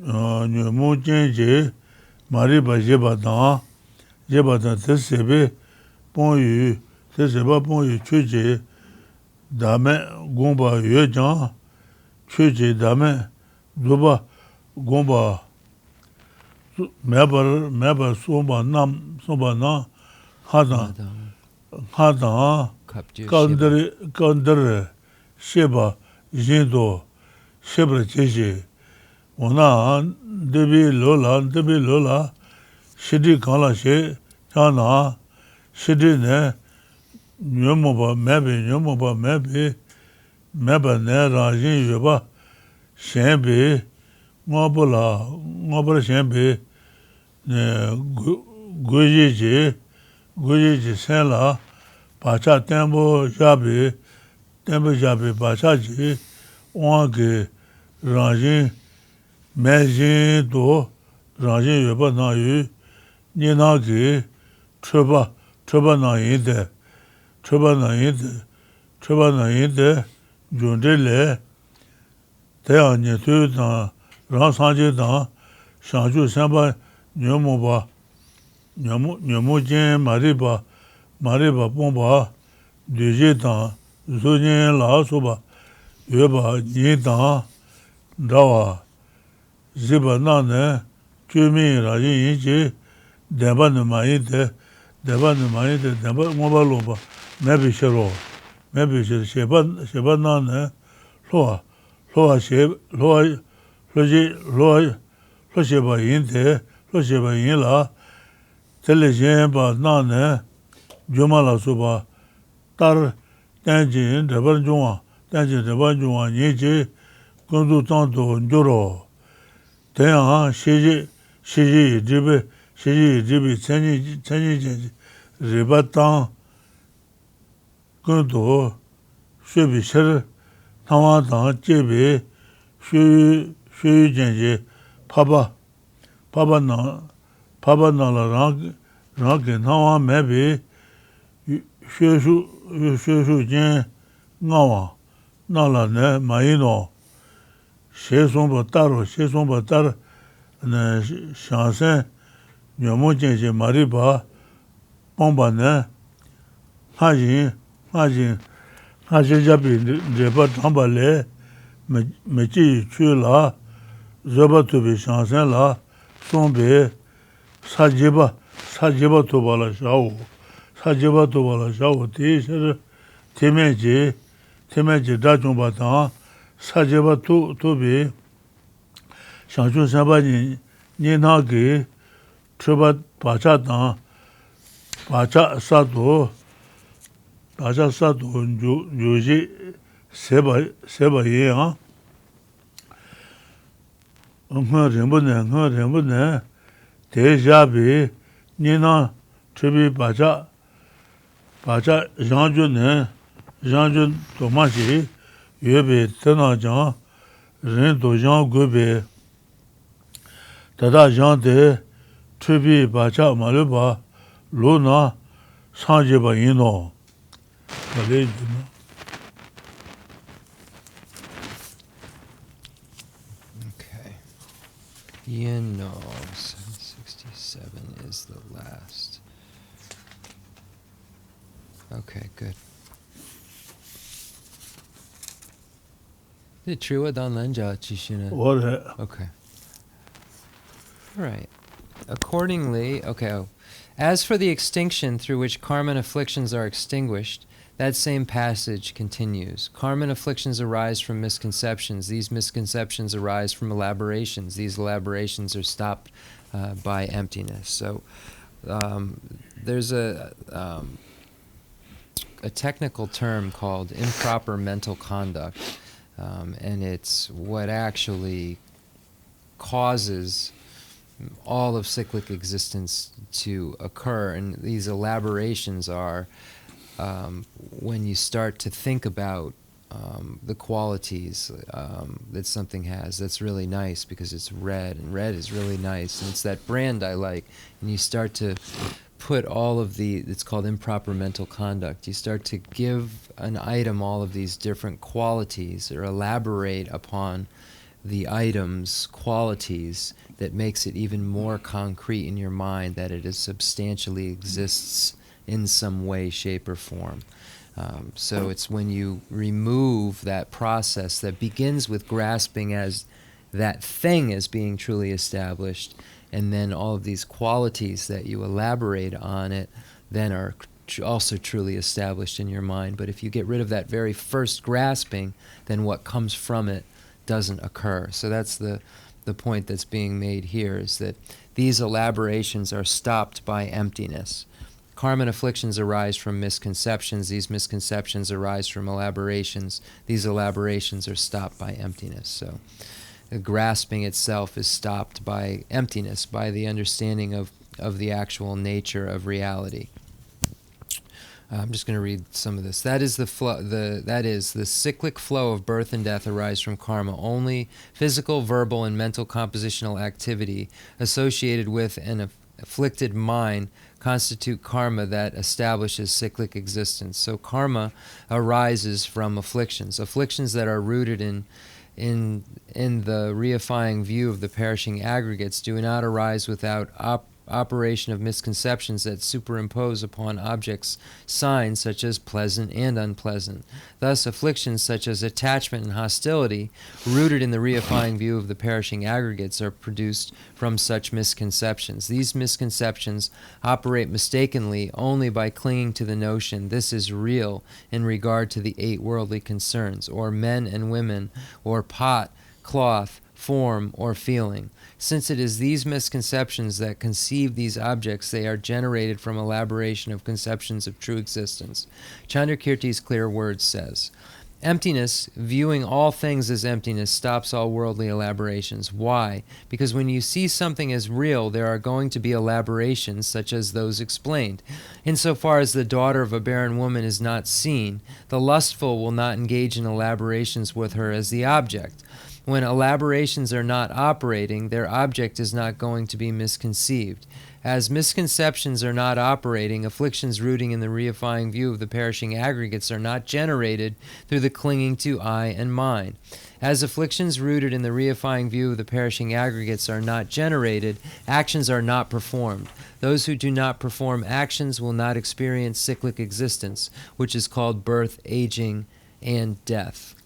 Nyomo Genji, Mariba Jeba Tesebe, Ponyu, Chuji, Dame, Gomba Yujan, Chuji Dame, Duba, Gomba, Meba Somba Nam, Hadan, Kandere, Sheba, Jindo, Shebra Cheshi, Ona, Debi Lola, Shidi Kala She, Chana, Shidi Ne, Nyomoba Mebi, meba ne rajin yoba shenbe ngobula shenbe ne gojeje senla bacha tembo jabe bacha ji wange rajin mejin do rajin yoba na yu nina ge choba na yinde junde 대야 녀투다 랑상제다 상주 삼바 녀모바 녀모제 마리바 뽕바 되제다 조제 라소바 여바 니다 다와 지바나네 주민라지 이제 대바는 마이데 대바 모발로바 매비셔로 셰바나네 로제바 인라 텔레제바 나네 조말라소바 따르 단진 대반중아 니제 공도 땅도 조로 대야 시지 집에 천지 리바땅 공도 쉐비셔 타와다 제베 슈젠제 파바나라 라게 나와 매베 슈젠 나와 나라네 마이노 셰송바 따로 네 샹세 녀모젠제 마리바 뽕바네 하진자비 제바 담발레 메지 추라 저바투비 샹센라 송베 사제바 토발라 샤오 티셔 테메지 다종바다 사제바 토비 샹주 사바니 니나게 트바 바자다 바자 사도 요지 세바예야 rem보네 대자비 니나 트비 바자 장준 도마시 예베 떠나자 렌도장 고베 다다 장데 트비 바자 말바 로나 상제바 이노 Okay. No, 767 is the last. Okay, good. Okay. All right. Accordingly, as for the extinction through which karma and afflictions are extinguished, that same passage continues. Karma and afflictions arise from misconceptions. These misconceptions arise from elaborations. These elaborations are stopped by emptiness. So there's a technical term called improper mental conduct, and it's what actually causes all of cyclic existence to occur. And these elaborations are when you start to think about the qualities that something has. That's really nice because it's red, and red is really nice, and it's that brand I like. And you start to put all of it's called improper mental conduct. You start to give an item all of these different qualities, or elaborate upon the item's qualities that makes it even more concrete in your mind that it is substantially exists in some way, shape, or form. So it's when you remove that process that begins with grasping as that thing as being truly established, and then all of these qualities that you elaborate on it then are also truly established in your mind. But if you get rid of that very first grasping, then what comes from it doesn't occur. So that's the point that's being made here, is that these elaborations are stopped by emptiness. Karma and afflictions arise from misconceptions. These misconceptions arise from elaborations. These elaborations are stopped by emptiness. So the grasping itself is stopped by emptiness, by the understanding of the actual nature of reality. I'm just going to read some of this. That is the cyclic flow of birth and death arise from karma. Only physical, verbal, and mental compositional activity associated with an afflicted mind constitute karma that establishes cyclic existence. So karma arises from afflictions that are rooted in the reifying view of the perishing aggregates do not arise without operation of misconceptions that superimpose upon objects signs such as pleasant and unpleasant. Thus, afflictions such as attachment and hostility, rooted in the reifying view of the perishing aggregates, are produced from such misconceptions. These misconceptions operate mistakenly only by clinging to the notion this is real in regard to the 8 worldly concerns, or men and women, or pot, cloth, form, or feeling. Since it is these misconceptions that conceive these objects, they are generated from elaboration of conceptions of true existence. Chandrakirti's clear words says, emptiness, viewing all things as emptiness, stops all worldly elaborations. Why? Because when you see something as real, there are going to be elaborations such as those explained. Insofar as the daughter of a barren woman is not seen, the lustful will not engage in elaborations with her as the object. When elaborations are not operating, their object is not going to be misconceived. As misconceptions are not operating, afflictions rooting in the reifying view of the perishing aggregates are not generated through the clinging to I and mine. As afflictions rooted in the reifying view of the perishing aggregates are not generated, actions are not performed. Those who do not perform actions will not experience cyclic existence, which is called birth, aging, and death.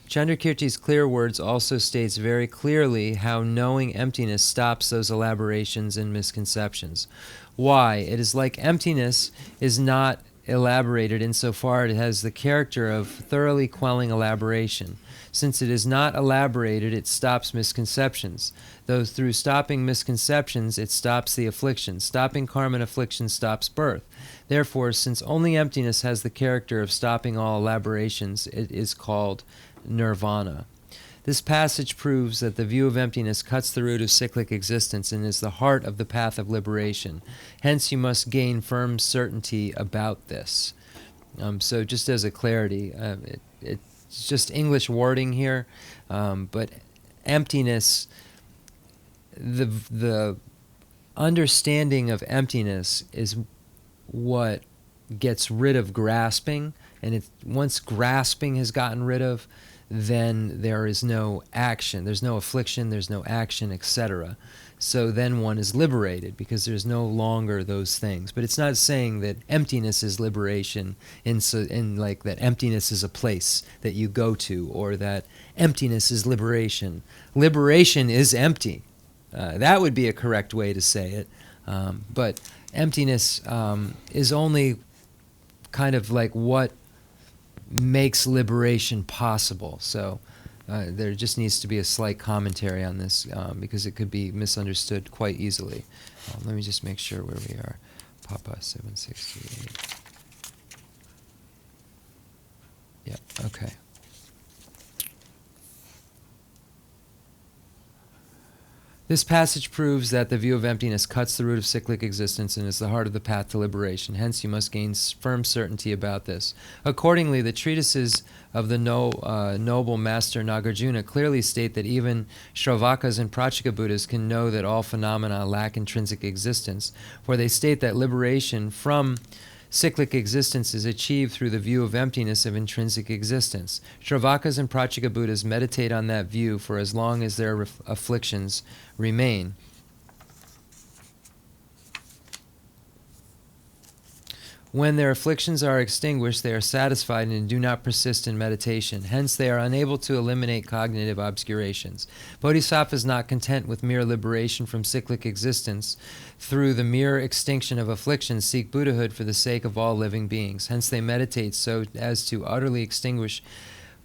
Chandrakirti's clear words also states very clearly how knowing emptiness stops those elaborations and misconceptions. Why? It is like emptiness is not elaborated insofar it has the character of thoroughly quelling elaboration. Since it is not elaborated, it stops misconceptions. Though through stopping misconceptions, it stops the affliction. Stopping karma and affliction stops birth. Therefore, since only emptiness has the character of stopping all elaborations, it is called nirvana. This passage proves that the view of emptiness cuts the root of cyclic existence and is the heart of the path of liberation. Hence, you must gain firm certainty about this. So just as a clarity, it's just English wording here, but emptiness, the understanding of emptiness is what gets rid of grasping, and once grasping has gotten rid of, then there is no action, there's no affliction, there's no action, etc. So then one is liberated because there's no longer those things. But it's not saying that emptiness is liberation in like that emptiness is a place that you go to, or that emptiness is liberation. Liberation is empty. That would be a correct way to say it. But emptiness is only kind of like what makes liberation possible. So there just needs to be a slight commentary on this because it could be misunderstood quite easily. Let me just make sure where we are. Papa 768. Yeah, okay. This passage proves that the view of emptiness cuts the root of cyclic existence and is the heart of the path to liberation. Hence, you must gain firm certainty about this. Accordingly, the treatises of the noble master Nagarjuna clearly state that even Shravakas and Prachika Buddhas can know that all phenomena lack intrinsic existence, for they state that liberation from cyclic existence is achieved through the view of emptiness of intrinsic existence. Shravakas and Prachika Buddhas meditate on that view for as long as their afflictions remain. When their afflictions are extinguished, they are satisfied and do not persist in meditation. Hence, they are unable to eliminate cognitive obscurations. Bodhisattva is not content with mere liberation from cyclic existence. Through the mere extinction of afflictions, seek Buddhahood for the sake of all living beings. Hence, they meditate so as to utterly extinguish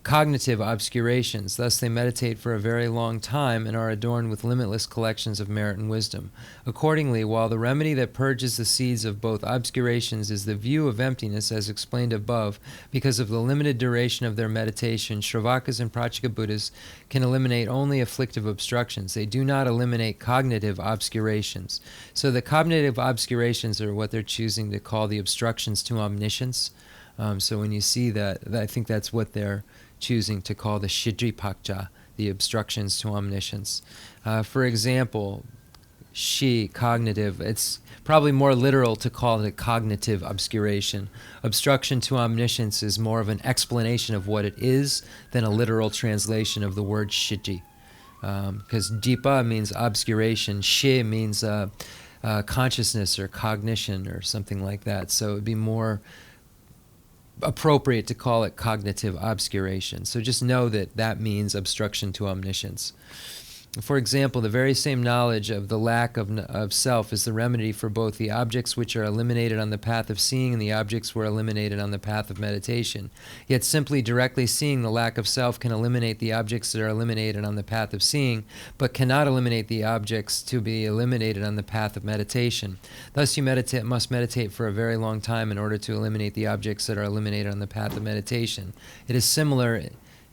cognitive obscurations. Thus they meditate for a very long time and are adorned with limitless collections of merit and wisdom. Accordingly, while the remedy that purges the seeds of both obscurations is the view of emptiness, as explained above, because of the limited duration of their meditation, Shravakas and Prachika Buddhas can eliminate only afflictive obstructions. They do not eliminate cognitive obscurations. So the cognitive obscurations are what they're choosing to call the obstructions to omniscience. So when you see that, I think that's what they're choosing to call the Shidripakja, the obstructions to omniscience. For example, cognitive, it's probably more literal to call it a cognitive obscuration. Obstruction to omniscience is more of an explanation of what it is than a literal translation of the word shiji. Because jipa means obscuration, shi means consciousness or cognition or something like that. So it would be more appropriate to call it cognitive obscuration. So just know that that means obstruction to omniscience. For example, the very same knowledge of the lack of self is the remedy for both the objects which are eliminated on the path of seeing and the objects which are eliminated on the path of meditation. Yet simply directly seeing the lack of self can eliminate the objects that are eliminated on the path of seeing, but cannot eliminate the objects to be eliminated on the path of meditation. Thus you must meditate for a very long time in order to eliminate the objects that are eliminated on the path of meditation. It is similar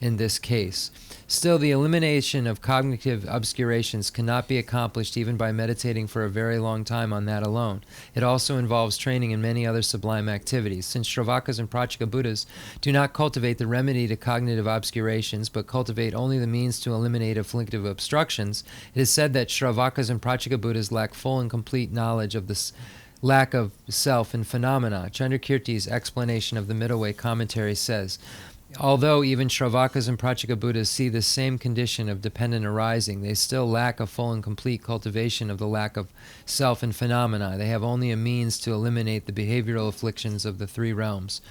in this case. Still, the elimination of cognitive obscurations cannot be accomplished even by meditating for a very long time on that alone. It also involves training in many other sublime activities. Since Shravakas and Prachika Buddhas do not cultivate the remedy to cognitive obscurations, but cultivate only the means to eliminate afflictive obstructions, it is said that Shravakas and Prachika Buddhas lack full and complete knowledge of this lack of self in phenomena. Chandrakirti's explanation of the Middle Way commentary says, although even Shravakas and Prachika Buddhas see the same condition of dependent arising, they still lack a full and complete cultivation of the lack of self in phenomena. They have only a means to eliminate the behavioral afflictions of the three realms.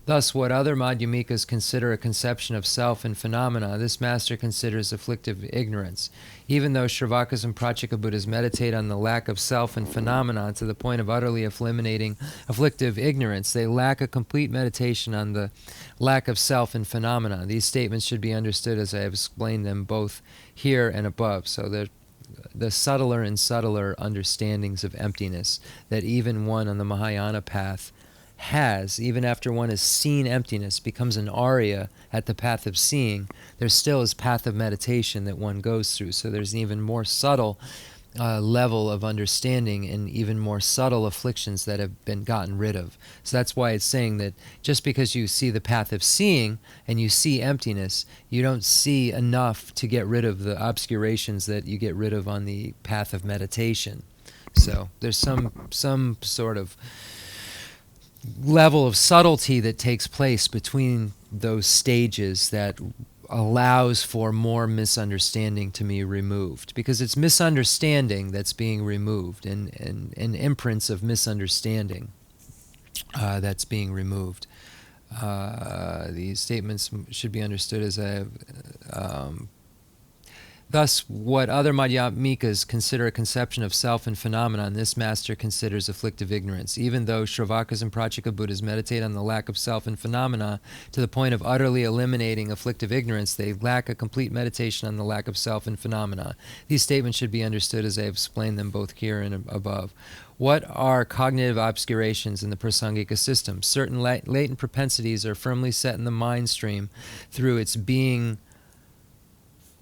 Thus, what other Madhyamikas consider a conception of self in phenomena, this master considers afflictive ignorance. Even though Shravakas and Prachika Buddhas meditate on the lack of self in phenomena to the point of utterly eliminating afflictive ignorance, they lack a complete meditation on the lack of self in phenomena. These statements should be understood as I have explained them both here and above. So they're the subtler and subtler understandings of emptiness that even one on the Mahayana path has, even after one has seen emptiness, becomes an arya at the path of seeing, there still is path of meditation that one goes through. So there's an even more subtle level of understanding and even more subtle afflictions that have been gotten rid of. So that's why it's saying that just because you see the path of seeing and you see emptiness, you don't see enough to get rid of the obscurations that you get rid of on the path of meditation. So there's some sort of level of subtlety that takes place between those stages that allows for more misunderstanding to be removed, because it's misunderstanding that's being removed and imprints of misunderstanding that's being removed. These statements should be understood as thus, what other Madhyamikas consider a conception of self and phenomenon, this master considers afflictive ignorance. Even though Shravakas and Prachika Buddhas meditate on the lack of self and phenomena to the point of utterly eliminating afflictive ignorance, they lack a complete meditation on the lack of self and phenomena. These statements should be understood as I have explained them both here and above. What are cognitive obscurations in the Prasangika system? Certain latent propensities are firmly set in the mind stream through its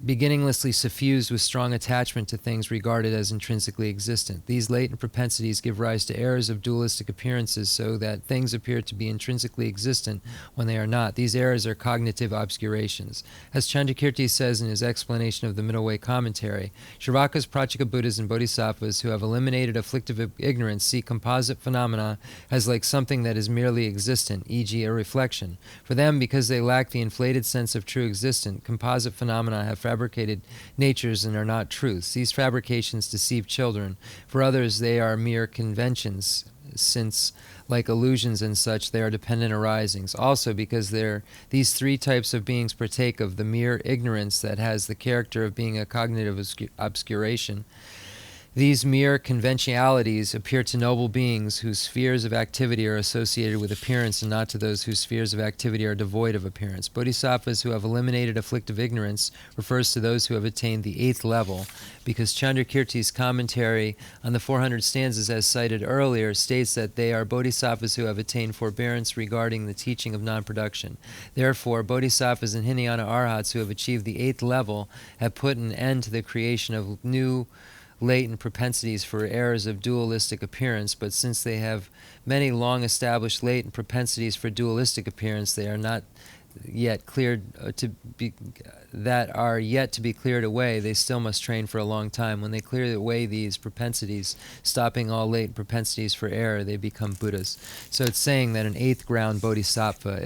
beginninglessly suffused with strong attachment to things regarded as intrinsically existent. These latent propensities give rise to errors of dualistic appearances so that things appear to be intrinsically existent when they are not. These errors are cognitive obscurations. As Chandrakirti says in his explanation of the Middle Way commentary, Shravakas, Prachika Buddhas, and Bodhisattvas who have eliminated afflictive ignorance see composite phenomena as like something that is merely existent, e.g. a reflection. For them, because they lack the inflated sense of true existence, composite phenomena have fabricated natures and are not truths. These fabrications deceive children. For others, they are mere conventions, since, like illusions and such, they are dependent arisings. Also, because these three types of beings partake of the mere ignorance that has the character of being a cognitive obscuration, These mere conventionalities appear to noble beings whose spheres of activity are associated with appearance and not to those whose spheres of activity are devoid of appearance. Bodhisattvas who have eliminated afflictive ignorance refers to those who have attained the 8th level, because Chandrakirti's commentary on the 400 stanzas as cited earlier states that they are bodhisattvas who have attained forbearance regarding the teaching of non-production. Therefore, bodhisattvas and Hinayana arhats who have achieved the 8th level have put an end to the creation of new latent propensities for errors of dualistic appearance, but since they have many long-established latent propensities for dualistic appearance, they are not yet cleared that are yet to be cleared away. They still must train for a long time. When they clear away these propensities, stopping all latent propensities for error, they become Buddhas. So it's saying that an 8th ground bodhisattva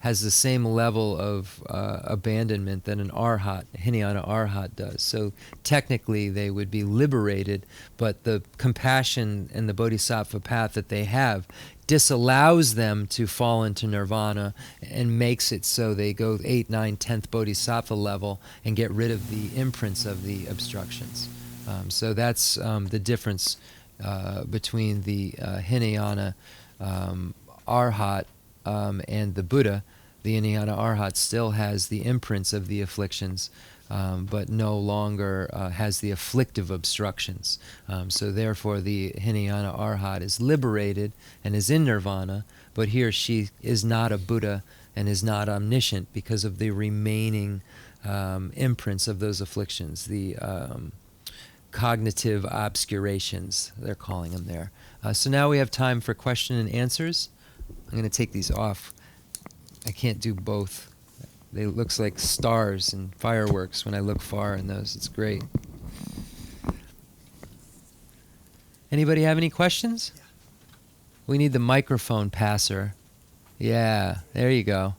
has the same level of abandonment that an arhat, Hinayana arhat, does. So technically they would be liberated, but the compassion and the bodhisattva path that they have disallows them to fall into nirvana and makes it so they go 8th, 9th, 10th bodhisattva level and get rid of the imprints of the obstructions. So that's the difference between the Hinayana arhat and the Buddha. The Hinayana arhat still has the imprints of the afflictions, but no longer has the afflictive obstructions. So therefore the Hinayana arhat is liberated and is in nirvana, but he or she is not a Buddha and is not omniscient because of the remaining imprints of those afflictions, the cognitive obscurations, they're calling them there. So now we have time for question and answers. I'm going to take these off. I can't do both. They looks like stars and fireworks when I look far in those. It's great. Anybody have any questions? Yeah. We need the microphone passer. Yeah, there you go.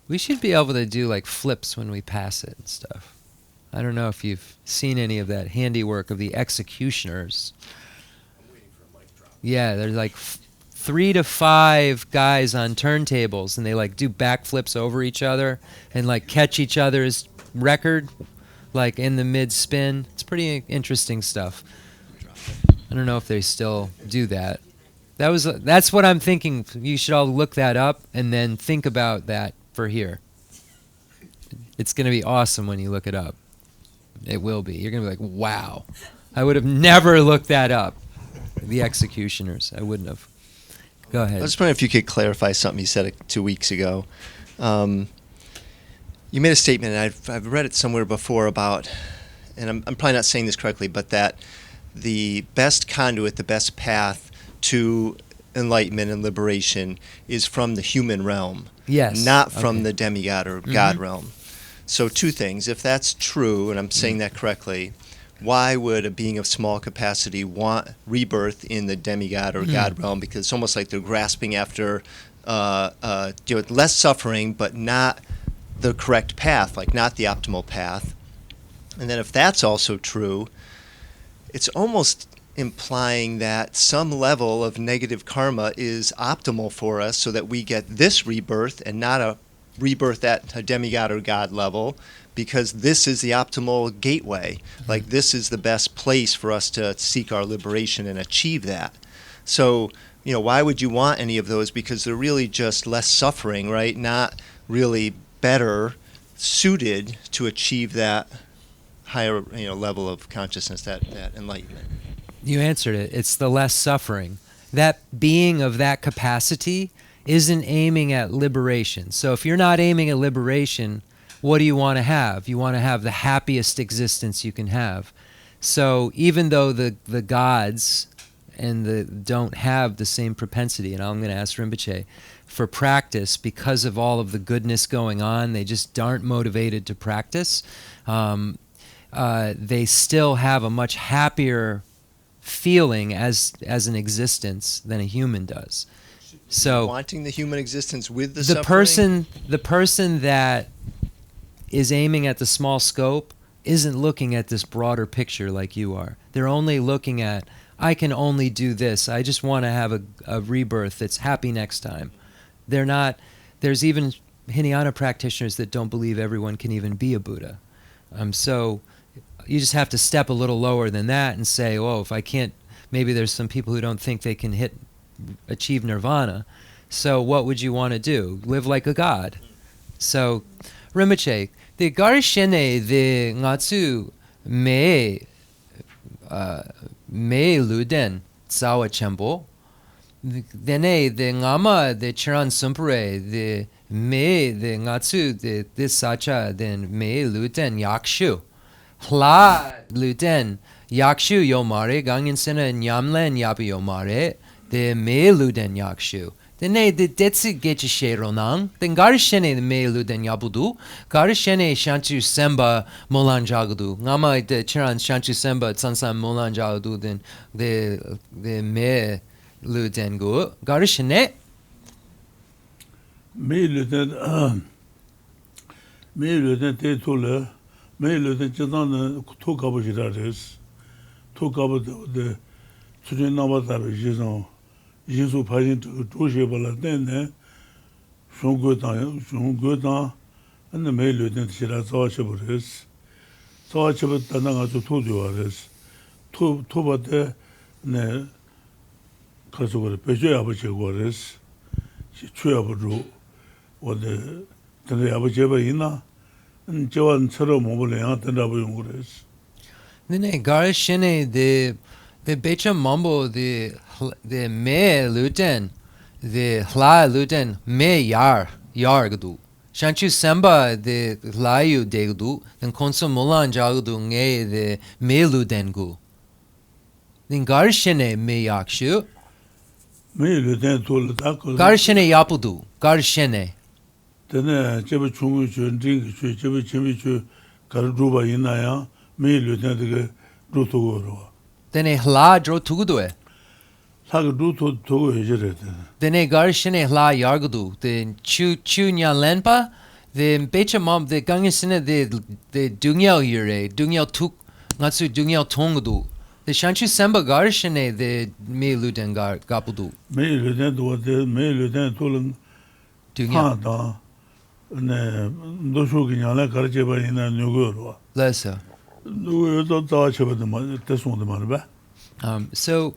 We should be able to do like flips when we pass it and stuff. I don't know if you've seen any of that handiwork of the executioners. I'm waiting for a mic drop. Yeah, they're like 3 to 5 guys on turntables, and they like do backflips over each other and like catch each other's record like in the mid spin. It's pretty interesting stuff. I don't know if they still do that. That's what I'm thinking. You should all look that up and then think about that for here. It's going to be awesome when you look it up. It will be. You're going to be like, wow, I would have never looked that up. The executioners, I wouldn't have. Go ahead. I was just wondering if you could clarify something you said 2 weeks ago. You made a statement, and I've read it somewhere before about, and I'm probably not saying this correctly, but that the best conduit, the best path to enlightenment and liberation is from the human realm, yes, not from the demigod or God realm. So 2 things. If that's true, and I'm saying that correctly, why would a being of small capacity want rebirth in the demigod or God realm? Because it's almost like they're grasping after less suffering, but not the correct path, like not the optimal path. And then if that's also true, it's almost implying that some level of negative karma is optimal for us so that we get this rebirth and not a rebirth at a demigod or God level, because this is the optimal gateway. Like this is the best place for us to seek our liberation and achieve that. So, why would you want any of those? Because they're really just less suffering, right? Not really better suited to achieve that higher level of consciousness, that enlightenment. You answered it. It's the less suffering. That being of that capacity isn't aiming at liberation. So if you're not aiming at liberation, what do you want to have? You want to have the happiest existence you can have. So even though the gods don't have the same propensity, and I'm going to ask Rinpoche, for practice, because of all of the goodness going on, they just aren't motivated to practice. They still have a much happier feeling as an existence than a human does. So wanting the human existence with the suffering? The person that is aiming at the small scope isn't looking at this broader picture like you are. They're only looking at, I can only do this. I just want to have a rebirth that's happy next time. They're not. There's even Hinayana practitioners that don't believe everyone can even be a Buddha. So you just have to step a little lower than that and say, oh, if I can't, maybe there's some people who don't think they can achieve nirvana. So what would you want to do? Live like a god. So, Rinpoche, the garishene the ngatsu me luden tsawa chenpo, dene the ngama the chiran sumpare the me the ngatsu the sacha then me luden yakshu hla luden yakshu yomare gangin sena nyamlen yapi yomare the me luden yakshu. Dene the detsi Geshe Ronang, then garishene the me luden yabudu, garishene shanchu semba molan jagudu. Ngama the chiran shanchu semba tsansan molan jagudu, then the me luden gu. Garishene me luden te tole, me luden chetan to kabu jirares, to kabu the chudin nabatabe jizon. Jésus parle touché par la tête, son goûtant, and the mail lieutenant Shira Zawachabres. Zawachabet Tananga to Tuduares. Two but there, ne Kasuga, Pejo Abachagores, Chuabadu, or the Abachaba Ina, and Joan Sero Mobile and Abuyungures. Then garishene the becha mambo the me luten the hla luten me yar gdu shanchu semba the layu de gdu then konso molan jagdu nge the me luten gu then garshene me yakshu Me luten tol tako garshene yapudu garshene then Jebba Chungu drink Jebba Chimichu Karuba Inaya, me luten the Rutugoro. then hla dro tugudue Then then garshene hla yargudu then chu nya lenpa the becha mom the gangisene the dungyal yure dungyal tuk ngatsu dungyal tongdu the shanchu semba garshene the me luden gapudu me luden was the me luden tolen dungyal da ne doshu ginyala karcheba ina nyugoro. lesa. No do ta cheba de ma tesun de ma. So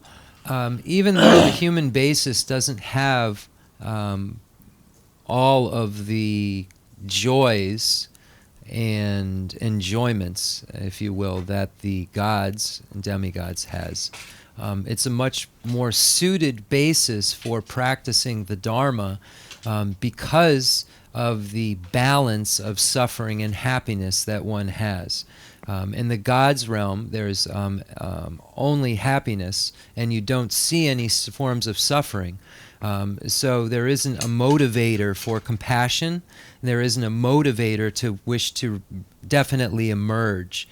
even though the human basis doesn't have all of the joys and enjoyments, if you will, that the gods and demigods has, it's a much more suited basis for practicing the Dharma because of the balance of suffering and happiness that one has. In the God's realm, there's only happiness, and you don't see any forms of suffering. So there isn't a motivator for compassion. There isn't a motivator to wish to definitely emerge.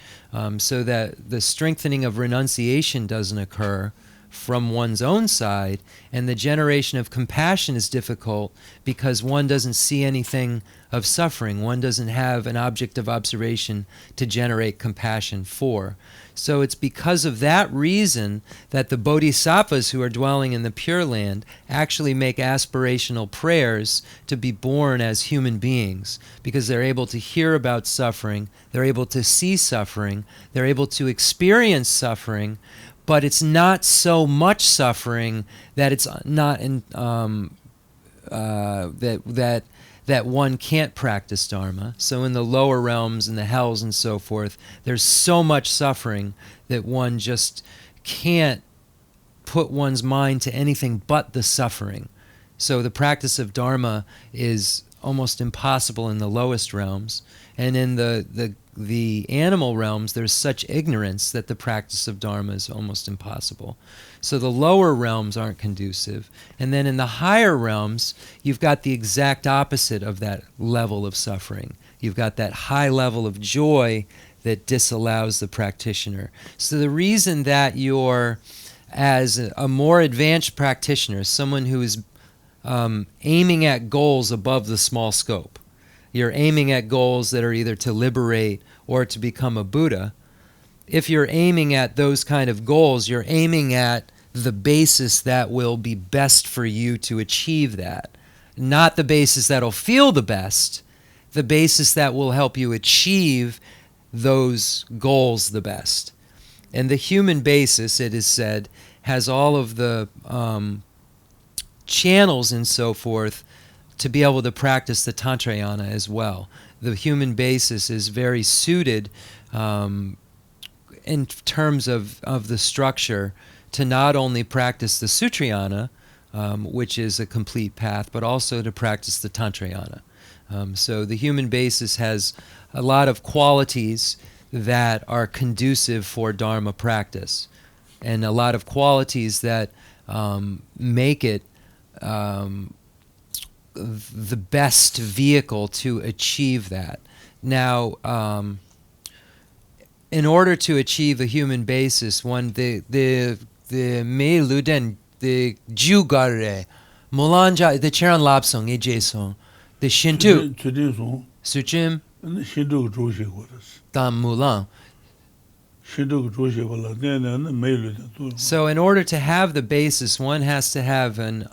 So that the strengthening of renunciation doesn't occur from one's own side, and the generation of compassion is difficult because one doesn't see anything of suffering. One doesn't have an object of observation to generate compassion for. So it's because of that reason that the bodhisattvas who are dwelling in the Pure Land actually make aspirational prayers to be born as human beings, because they're able to hear about suffering, they're able to see suffering, they're able to experience suffering, but it's not so much suffering that it's not in, that one can't practice Dharma. So in the lower realms, in the hells and so forth, there's so much suffering that one just can't put one's mind to anything but the suffering. So the practice of Dharma is almost impossible in the lowest realms. And in the animal realms, there's such ignorance that the practice of Dharma is almost impossible. So the lower realms aren't conducive. And then in the higher realms, you've got the exact opposite of that level of suffering. You've got that high level of joy that disallows the practitioner. So the reason that you're, as a more advanced practitioner, someone who is aiming at goals above the small scope, you're aiming at goals that are either to liberate or to become a Buddha. If you're aiming at those kind of goals, you're aiming at the basis that will be best for you to achieve that. Not the basis that'll feel the best, the basis that will help you achieve those goals the best. And the human basis, it is said, has all of the channels and so forth to be able to practice the Tantrayana as well. The human basis is very suited in terms of the structure to not only practice the Sutrayana, which is a complete path, but also to practice the Tantrayana. So the human basis has a lot of qualities that are conducive for Dharma practice, and a lot of qualities that make it the best vehicle to achieve that. Now, in order to achieve the human basis, the me luden the jugare mulanja the Cheran Lobsang ejesong the Shintu Suchim Tam Mulan. So in order to have the basis, one has to have an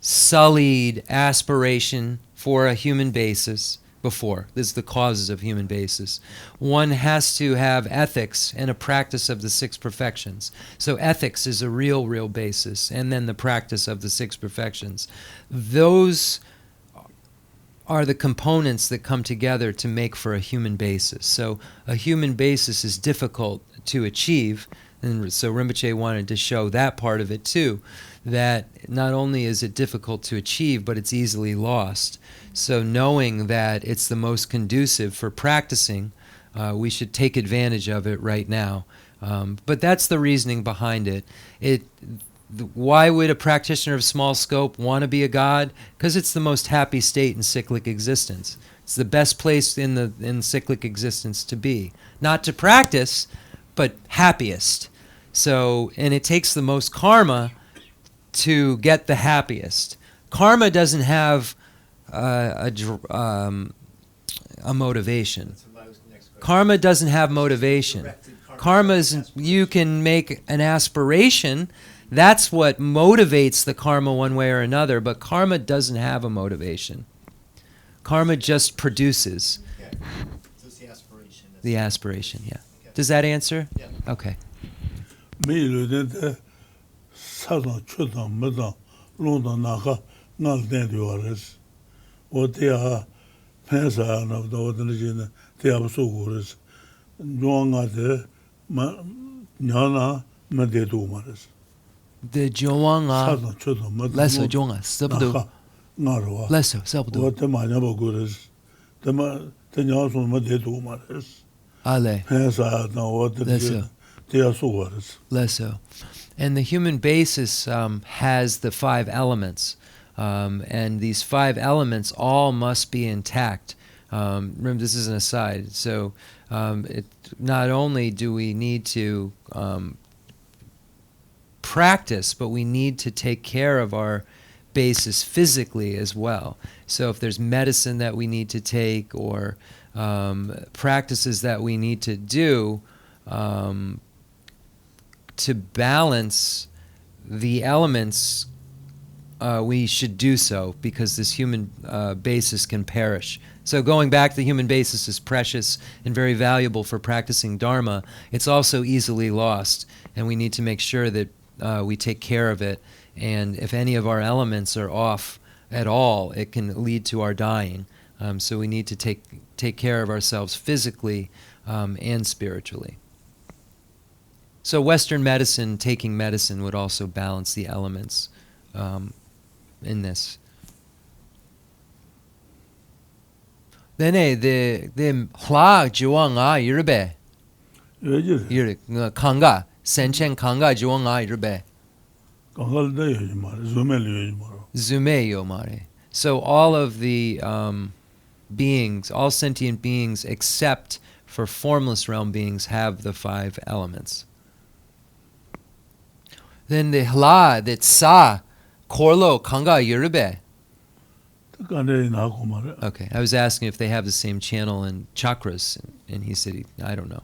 unsullied aspiration for a human basis before. This is the causes of human basis. One has to have ethics and a practice of the six perfections. So ethics is a real basis, and then the practice of the six perfections. Those are the components that come together to make for a human basis. So a human basis is difficult to achieve, and so Rinpoche wanted to show that part of it too, that not only is it difficult to achieve, but it's easily lost. So knowing that it's the most conducive for practicing, we should take advantage of it right now. But that's the reasoning behind it. Why would a practitioner of small scope want to be a god? Because it's the most happy state in cyclic existence. It's the best place in cyclic existence to be. Not to practice, but happiest. So, and it takes the most karma to get the happiest. Karma doesn't have a motivation. Karma doesn't have motivation. Karma is, you can make an aspiration. That's what motivates the karma one way or another, but karma doesn't have a motivation. Karma just produces. Yeah. Just the aspiration. The aspiration, yeah. Okay. Does that answer? Yeah. Okay. The Joanga Leso Jonga Sabdo Leso Sabdo Ale Leso. And the human basis has the five elements, and these five elements all must be intact. Remember, this is an aside. So not only do we need to practice, but we need to take care of our basis physically as well. So if there's medicine that we need to take, or practices that we need to do to balance the elements, we should do so, because this human basis can perish. So going back, the human basis is precious and very valuable for practicing Dharma. It's also easily lost, and we need to make sure that we take care of it. And if any of our elements are off at all, it can lead to our dying. So we need to take care of ourselves physically and spiritually. So Western medicine, taking medicine, would also balance the elements in this. Then the hla jiwanga yirbe kanga sentient kanga jiwanga yirbe zume yomare. So all of the beings, all sentient beings except for formless realm beings, have the five elements. Then the hla, the tsa korlo kanga yirbe. Okay, I was asking if they have the same channel and chakras, and he said, I don't know.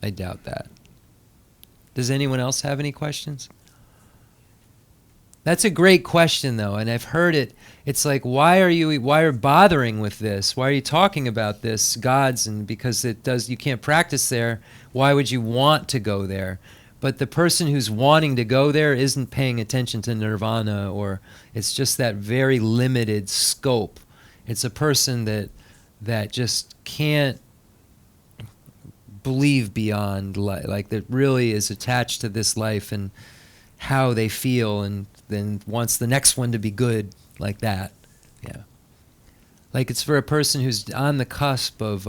I doubt that. Does anyone else have any questions? That's a great question, though, and I've heard it. It's like, why are you bothering with this? Why are you talking about this, gods? And because you can't practice there, why would you want to go there? But the person who's wanting to go there isn't paying attention to nirvana, or it's just that very limited scope. It's a person that just can't believe beyond life, like that really is attached to this life and how they feel, and then wants the next one to be good, like that. Yeah. Like it's for a person who's on the cusp of,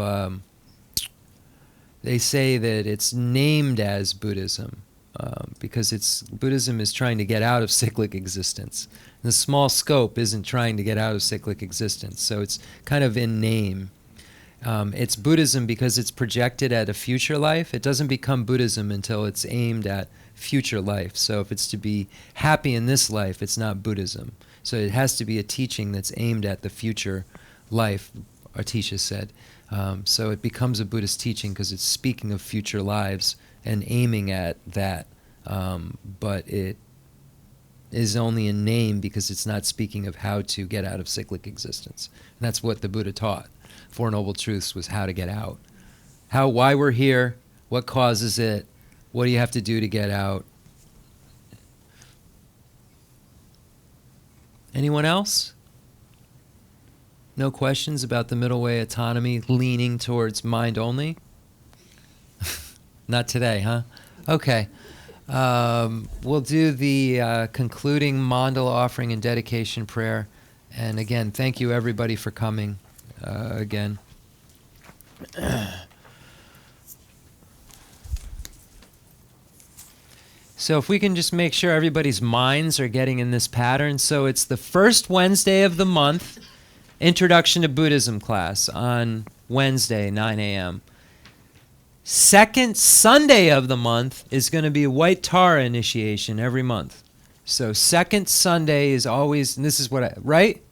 they say that it's named as Buddhism, because Buddhism is trying to get out of cyclic existence. And the small scope isn't trying to get out of cyclic existence, so it's kind of in name. It's Buddhism because it's projected at a future life. It doesn't become Buddhism until it's aimed at future life. So if it's to be happy in this life, it's not Buddhism. So it has to be a teaching that's aimed at the future life, Atisha said. So it becomes a Buddhist teaching because it's speaking of future lives and aiming at that. But it is only a name because it's not speaking of how to get out of cyclic existence. And that's what the Buddha taught. Four Noble Truths was how to get out. Why we're here, what causes it, what do you have to do to get out? Anyone else? No questions about the middle way autonomy leaning towards mind only? Not today, huh? Okay. We'll do the concluding mandala offering and dedication prayer. And again, thank you everybody for coming again. So if we can just make sure everybody's minds are getting in this pattern. So it's the first Wednesday of the month, Introduction to Buddhism class on Wednesday, 9 a.m. Second Sunday of the month is going to be White Tara initiation every month. So second Sunday is always, and this is what right?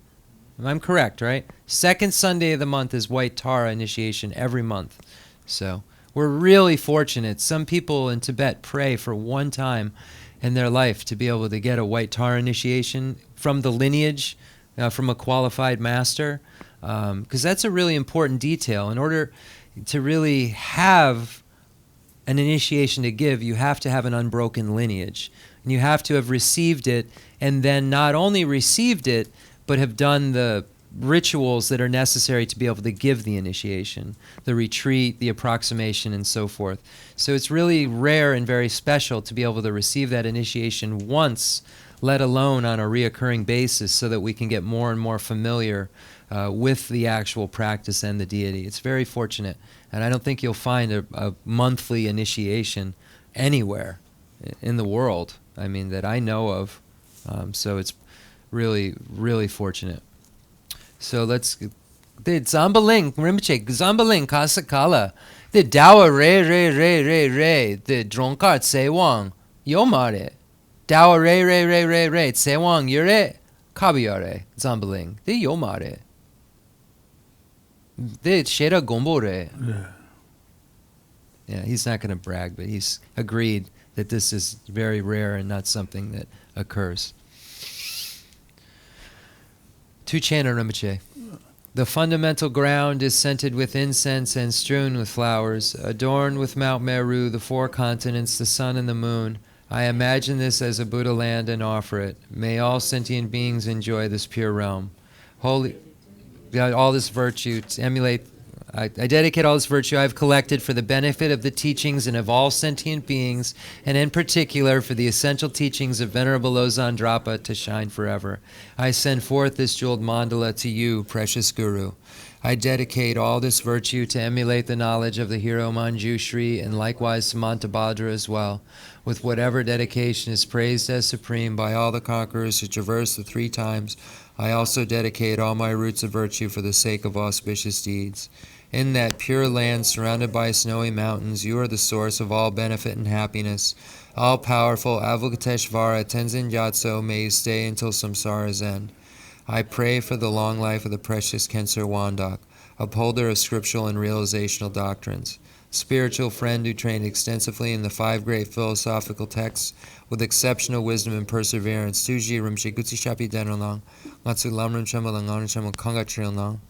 I'm correct, right? Second Sunday of the month is White Tara initiation every month. So we're really fortunate. Some people in Tibet pray for one time in their life to be able to get a White Tara initiation from the lineage, from a qualified master, because that's a really important detail. In order to really have an initiation to give, you have to have an unbroken lineage. And you have to have received it, and then not only received it, but have done the rituals that are necessary to be able to give the initiation, the retreat, the approximation, and so forth. So it's really rare and very special to be able to receive that initiation once, let alone on a reoccurring basis, so that we can get more and more familiar with the actual practice and the deity. It's very fortunate, and I don't think you'll find a monthly initiation anywhere in the world, I mean, that I know of. So it's really, really fortunate. So let's. The Zambaling Rinpoche Zambaling Kasakala. The Dawa re. The Dronkart Sewang Yomare. Dawa re. Sewang Yure Kabiyare Zambaling. The Yomare. The Shera Gombore. Yeah, he's not going to brag, but he's agreed that this is very rare and not something that occurs. To Chenrezig Rinpoche. The fundamental ground is scented with incense and strewn with flowers, adorned with Mount Meru, the four continents, the sun and the moon. I imagine this as a Buddha land and offer it. May all sentient beings enjoy this pure realm. Holy, all this virtue to emulate. I dedicate all this virtue I have collected for the benefit of the teachings and of all sentient beings, and in particular for the essential teachings of Venerable Losang Drapa to shine forever. I send forth this jeweled mandala to you, precious Guru. I dedicate all this virtue to emulate the knowledge of the hero Manjushri and likewise Samantabhadra as well, with whatever dedication is praised as supreme by all the conquerors who traverse the 3 times. I also dedicate all my roots of virtue for the sake of auspicious deeds. In that pure land surrounded by snowy mountains, you are the source of all benefit and happiness. All-powerful Avalokiteshvara Tenzin Gyatso, may you stay until samsara's end. I pray for the long life of the precious Khensur Wandak, upholder of scriptural and realizational doctrines. spiritual friend who trained extensively in the 5 great philosophical texts with exceptional wisdom and perseverance. Tuji Rimshi Gutsi Shapi Denrong, Matsu Lamrim Chenmo Langan Chenmo Kanga Trilnong.